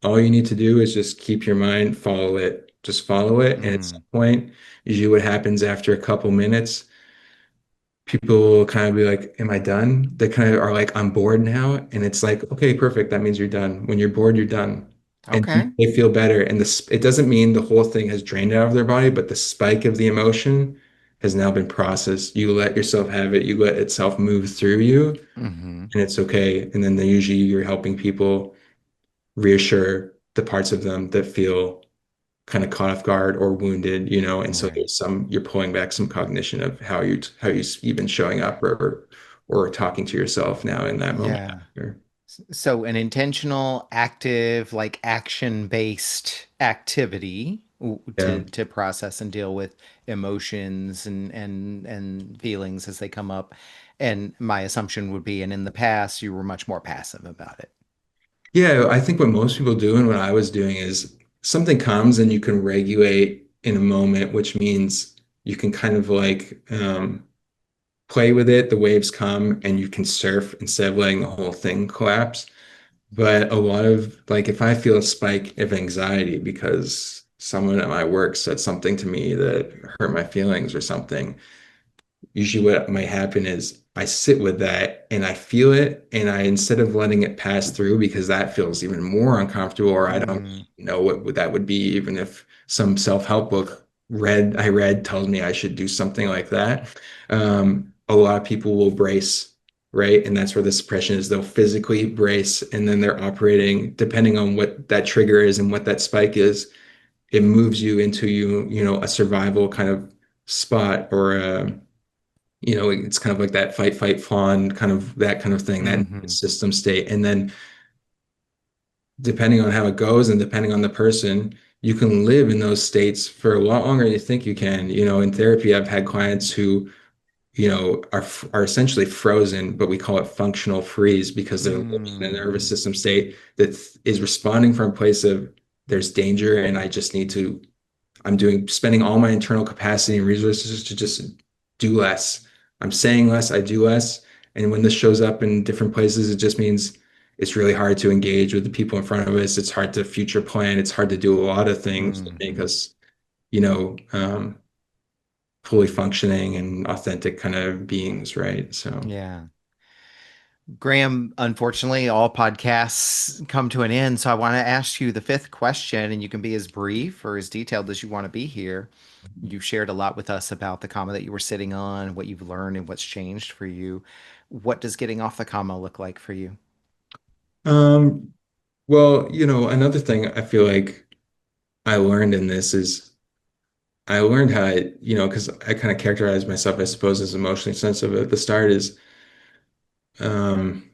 all you need to do is just keep your mind, follow it, just follow it. And at some Mm. point, usually what happens after a couple minutes, people will kind of be like, am I done? They kind of are like, I'm bored now. And it's like, okay, perfect. That means you're done. When you're bored, you're done. And Okay. they feel better. And it doesn't mean the whole thing has drained out of their body, but the spike of the emotion has now been processed. You let yourself have it. You let itself move through you, Hmm. and it's okay. And then usually you're helping people reassure the parts of them that feel kind of caught off guard or wounded, and so Right. you're pulling back some cognition of how you even showing up or talking to yourself now in that moment Yeah. after. So an intentional, active, like action-based activity Yeah. to process and deal with emotions and feelings as they come up. And my assumption would be, and in the past, you were much more passive about it. Yeah, I think what most people do and what I was doing is something comes and you can regulate in a moment, which means you can kind of like play with it. The waves come and you can surf instead of letting the whole thing collapse. But a lot of like if I feel a spike of anxiety because someone at my work said something to me that hurt my feelings or something, usually what might happen is I sit with that and I feel it, and I, instead of letting it pass through because that feels even more uncomfortable, or I don't Mm. know that would be, even if some self-help book I read tells me I should do something like that. A lot of people will brace, right? And that's where the suppression is. They'll physically brace, and then they're operating depending on what that trigger is and what that spike is. It moves you into a survival kind of spot or it's kind of like that fight, fight, fawn, kind of that kind of thing, that Hmm. system state. And then depending on how it goes and depending on the person, you can live in those states for a lot longer than you think you can. In therapy, I've had clients who are essentially frozen, but we call it functional freeze because they're living in a Mm. nervous system state that is responding from a place of there's danger and I just need to I'm doing spending all my internal capacity and resources to just do less. I'm saying less, I do less. And when this shows up in different places, it just means it's really hard to engage with the people in front of us. It's hard to future plan. It's hard to do a lot of things that make Hmm. us, you know, um, fully functioning and authentic kind of beings, right? So, Yeah. Graham, unfortunately, all podcasts come to an end. So I want to ask you the fifth question, and you can be as brief or as detailed as you want to be here. You've shared a lot with us about the comma that you were sitting on, what you've learned, and what's changed for you. What does getting off the comma look like for you? um, well, another thing I feel like I learned in this is I learned how because I kind of characterize myself, I suppose, as emotionally sensitive at the start is um,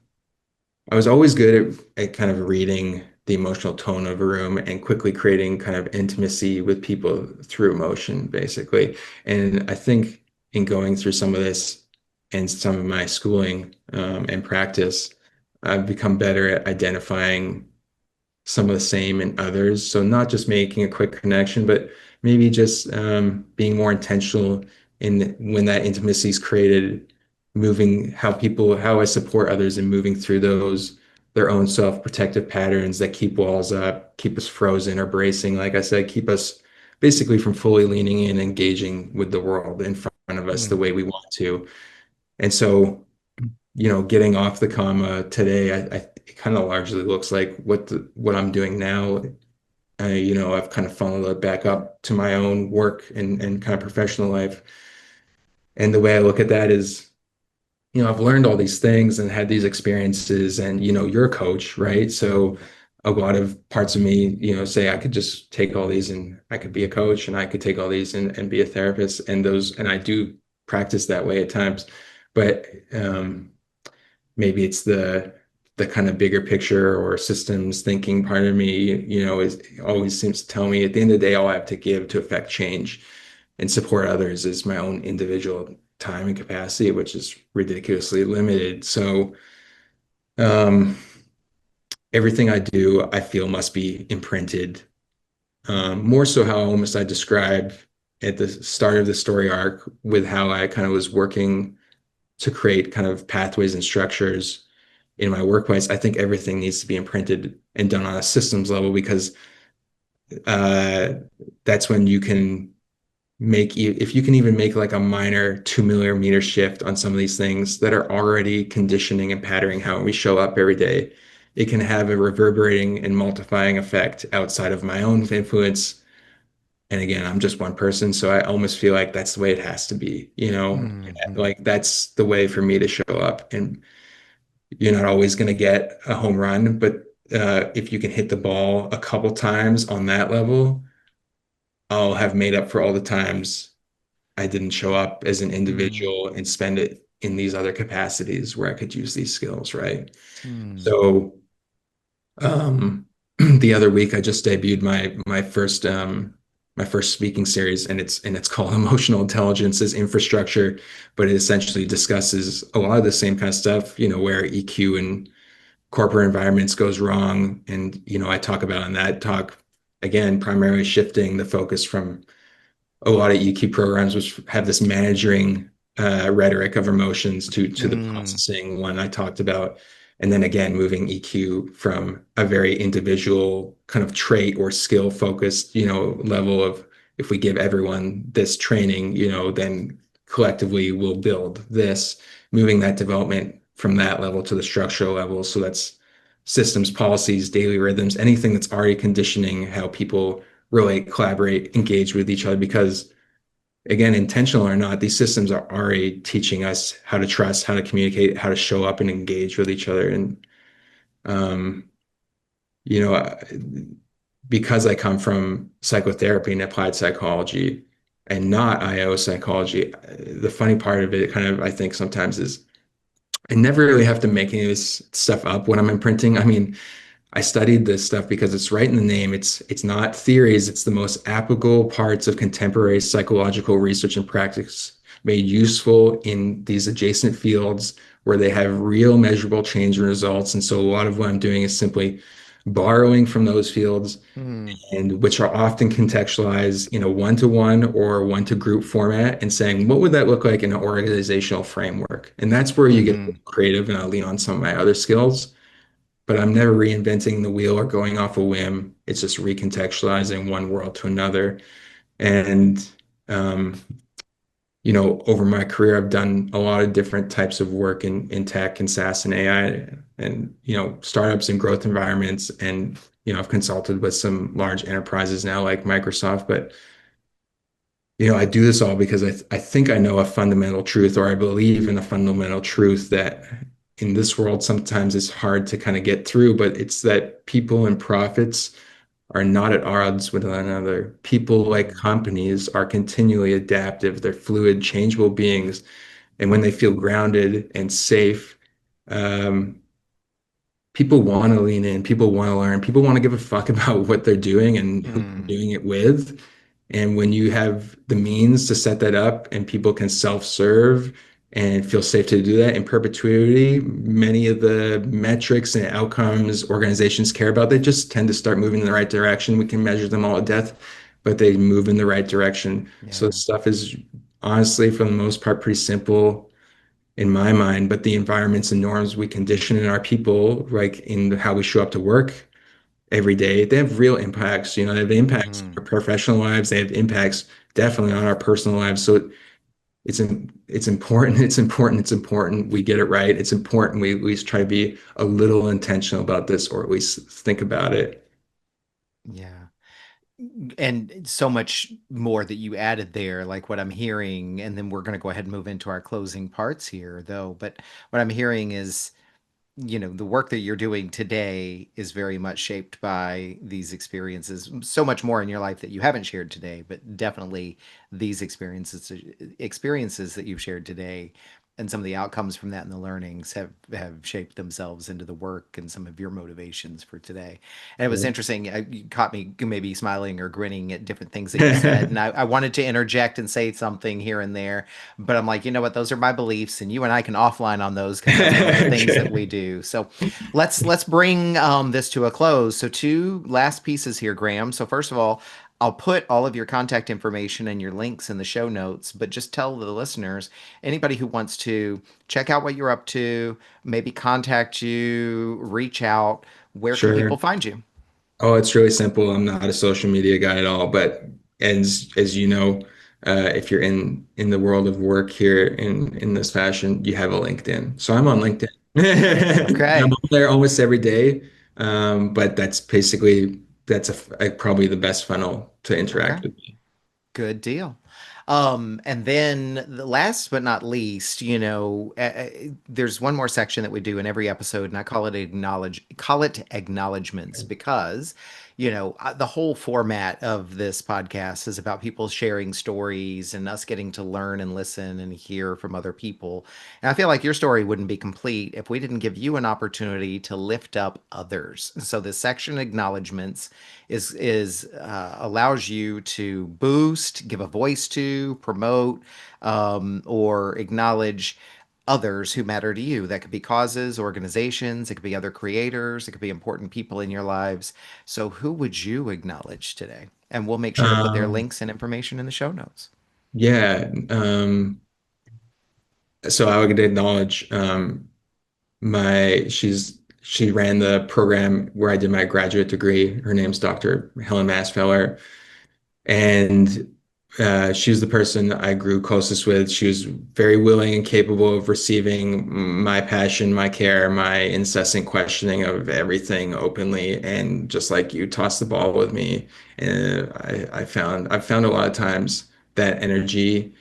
I was always good at kind of reading the emotional tone of a room and quickly creating kind of intimacy with people through emotion, basically. And I think in going through some of this and some of my schooling and practice, I've become better at identifying some of the same in others. So not just making a quick connection, but maybe just being more intentional in when that intimacy is created, moving how I support others and moving through their own self-protective patterns that keep walls up, keep us frozen or bracing, like I said, keep us basically from fully leaning in, engaging with the world in front of us the way Mm, we want to. And so getting off the comma today, it kind of largely looks like what I'm doing now. I've kind of followed it back up to my own work and kind of professional life. And the way I look at that is, I've learned all these things and had these experiences, and you're a coach, right? So a lot of parts of me, say I could just take all these and I could be a coach, and I could take all these and be a therapist, and I do practice that way at times. But maybe it's the kind of bigger picture or systems thinking part of me, is always seems to tell me at the end of the day, all I have to give to affect change and support others is my own individual time and capacity, which is ridiculously limited. So um, everything I do, I feel must be imprinted. More so how almost I described at the start of the story arc with how I kind of was working to create kind of pathways and structures in my workplace. I think everything needs to be imprinted and done on a systems level because uh, that's when you can if you can even make like a minor 2 millimeter shift on some of these things that are already conditioning and patterning how we show up every day, it can have a reverberating and multiplying effect outside of my own influence. And again, I'm just one person, so I almost feel like that's the way it has to be, mhm, like that's the way for me to show up. And you're not always going to get a home run, but if you can hit the ball a couple times on that level, I'll have made up for all the times I didn't show up as an mm, individual and spend it in these other capacities where I could use these skills, right? mm, So, the other week I just debuted my first speaking series, and it's called Emotional Intelligence as Infrastructure, but it essentially discusses a lot of the same kind of stuff, where EQ and corporate environments goes wrong. And, I talk about in that talk, again, primarily shifting the focus from a lot of EQ programs, which have this managing rhetoric of emotions to the mm, processing one I talked about. And then again, moving EQ from a very individual kind of trait or skill focused, level of if we give everyone this training, then collectively we'll build this, moving that development from that level to the structural level. So that's systems, policies, daily rhythms, anything that's already conditioning how people relate, collaborate, engage with each other. Because again, intentional or not, these systems are already teaching us how to trust, how to communicate, how to show up and engage with each other. And um, you know, because I come from psychotherapy and applied psychology, and not IO psychology. The funny part of it, kind of, I think sometimes is I never really have to make any of this stuff up when I'm imprinting. I mean, I studied this stuff because it's right in the name. It's not theories, it's the most applicable parts of contemporary psychological research and practice made useful in these adjacent fields where they have real measurable change in results. And so a lot of what I'm doing is simply borrowing from those fields Mm, and which are often contextualized in a one-to-one or one-to-group format and saying, what would that look like in an organizational framework? And that's where you get hmm creative and I'll lean on some of my other skills, but I'm never reinventing the wheel or going off a whim. It's just recontextualizing one world to another. And, um, over my career, I've done a lot of different types of work in tech and SaaS and AI and, startups and growth environments. And, I've consulted with some large enterprises now like Microsoft, but I do this all because I think I know a fundamental truth, or I believe in a fundamental truth that in this world, sometimes it's hard to kind of get through, but it's that people and profits are not at odds with one another. People, like hmm companies, are continually adaptive. They're fluid, changeable beings. And when they feel grounded and safe, um, people want to lean in, people want to learn, people want to give a fuck about what they're doing and who they're mm, doing it with. And when you have the means to set that up and people can self-serve and feel safe to do that in perpetuity, many of the metrics and outcomes organizations care about, they just tend to start moving in the right direction. We can measure them all to death, but they move in the right direction. So yeah. stuff is honestly, for the most part, pretty simple in my mind, but the environments and norms we condition in our people, like in how we show up to work every day, they have real impacts. They have impacts on hmm our professional lives. They have impacts definitely on our personal lives. So it's important. It's important. It's important. We get it right. It's important. We at least try to be a little intentional about this, or at least think about it. Yeah. And so much more that you added there, like what I'm hearing, and then we're going to go ahead and move into our closing parts here, though. But what I'm hearing is the work that you're doing today is very much shaped by these experiences. So much more in your life that you haven't shared today, but definitely these experiences that you've shared today and some of the outcomes from that and the learnings have shaped themselves into the work and some of your motivations for today. And it was interesting. You caught me maybe smiling or grinning at different things that you said, and I wanted to interject and say something here and there, but I'm like, you know what? Those are my beliefs, and you and I can offline on those because that's one of the things that Okay. we do. So let's bring this to a close. So two last pieces here, Graham. So first of all, I'll put all of your contact information and your links in the show notes, but just tell the listeners, anybody who wants to check out what you're up to, maybe contact you, reach out, where can people Sure. find you? Oh, it's really simple. I'm not a social media guy at all, but as you know, if you're in the world of work here in this fashion, you have a LinkedIn. So I'm on LinkedIn. And I'm Okay. on there almost every day. But that's probably the best funnel to Okay. interact with me. Good deal. And then the last but not least, there's one more section that we do in every episode, and I call it acknowledgments because, the whole format of this podcast is about people sharing stories and us getting to learn and listen and hear from other people. And I feel like your story wouldn't be complete if we didn't give you an opportunity to lift up others. So this section acknowledgments is allows you to boost, give a voice to, promote, or acknowledge others who matter to you. That could be causes, organizations, it could be other creators, it could be important people in your lives. So who would you acknowledge today? And we'll make sure to put their Um, links and information in the show notes. yeah. So I would acknowledge she ran the program where I did my graduate degree. Her name's Dr. Helen Massfeller, and she was the person I grew closest with. She was very willing and capable of receiving my passion, my care, my incessant questioning of everything openly, and just like you, tossed the ball with me. And I've found a lot of times that energy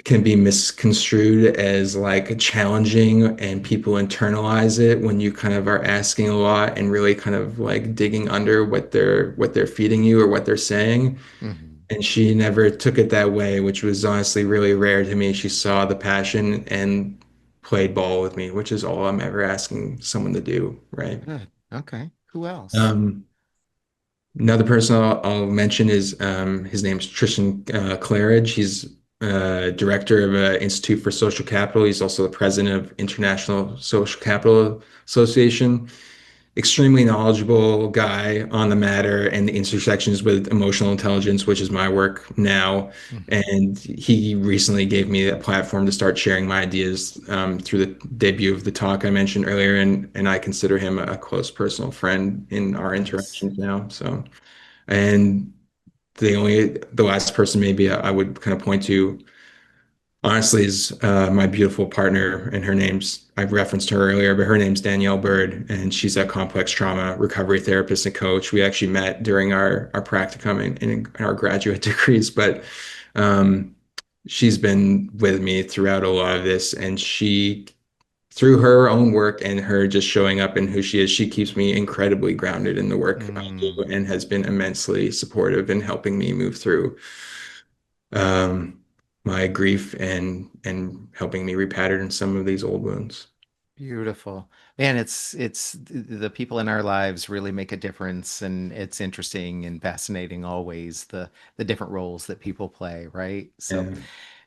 can be misconstrued as like challenging and people internalize it when you kind of are asking a lot and really kind of like digging under what they're feeding you or what they're saying. Mm-hmm. and she never took it that way, which was honestly really rare to me. She saw the passion and played ball with me, which is all I'm ever asking someone to do, right? Good. Okay. Who else? Um, Another person I'll mention is his name's Tristan Claridge. He's director of Institute for Social Capital. He's also the president of International Social Capital Association. Extremely knowledgeable guy on the matter and the intersections with emotional intelligence, which is my work now. Mhm. And he recently gave me a platform to start sharing my ideas through the debut of the talk I mentioned earlier. And I consider him a close personal friend in our Nice. interactions now. So, and the last person maybe I would kind of point to honestly is my beautiful partner, and her name's I've referenced her earlier, but her name's Danielle Bird, and she's a complex trauma recovery therapist and coach. We actually met during our practicum in our graduate degrees, but um, she's been with me throughout a lot of this, and she through her own work and her just showing up and who she is, she keeps me incredibly grounded in the work I Mm, do and has been immensely supportive in helping me move through um, my grief and helping me repattern some of these old wounds. beautiful. Man, it's the people in our lives really make a difference, and it's interesting and fascinating always the different roles that people play, right? So And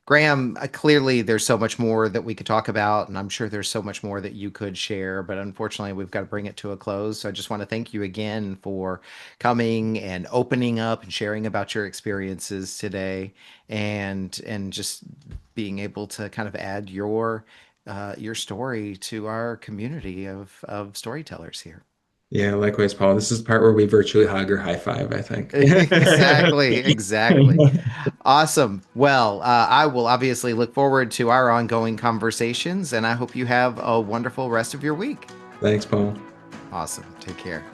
Graham, clearly there's so much more that we could talk about, and I'm sure there's so much more that you could share, but unfortunately we've got to bring it to a close. So I just want to thank you again for coming and opening up and sharing about your experiences today, and just being able to kind of add your story to our community of storytellers here. yeah, likewise, Paul. This is the part where we virtually hug or high five, I think. Exactly, exactly. Awesome. Well, I will obviously look forward to our ongoing conversations, and I hope you have a wonderful rest of your week. Thanks, Paul. Awesome. Take care.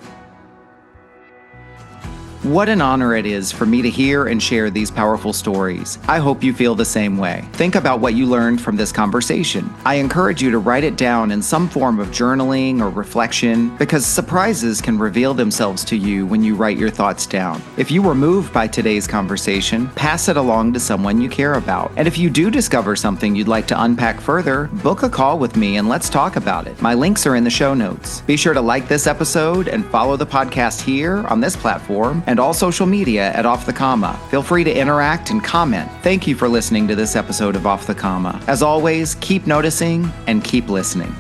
What an honor it is for me to hear and share these powerful stories. I hope you feel the same way. Think about what you learned from this conversation. I encourage you to write it down in some form of journaling or reflection, because surprises can reveal themselves to you when you write your thoughts down. If you were moved by today's conversation, pass it along to someone you care about. And if you do discover something you'd like to unpack further, book a call with me and let's talk about it. My links are in the show notes. Be sure to like this episode and follow the podcast here on this platform and all social media at Off the Comma. Feel free to interact and comment. Thank you for listening to this episode of Off the Comma. As always, keep noticing and keep listening.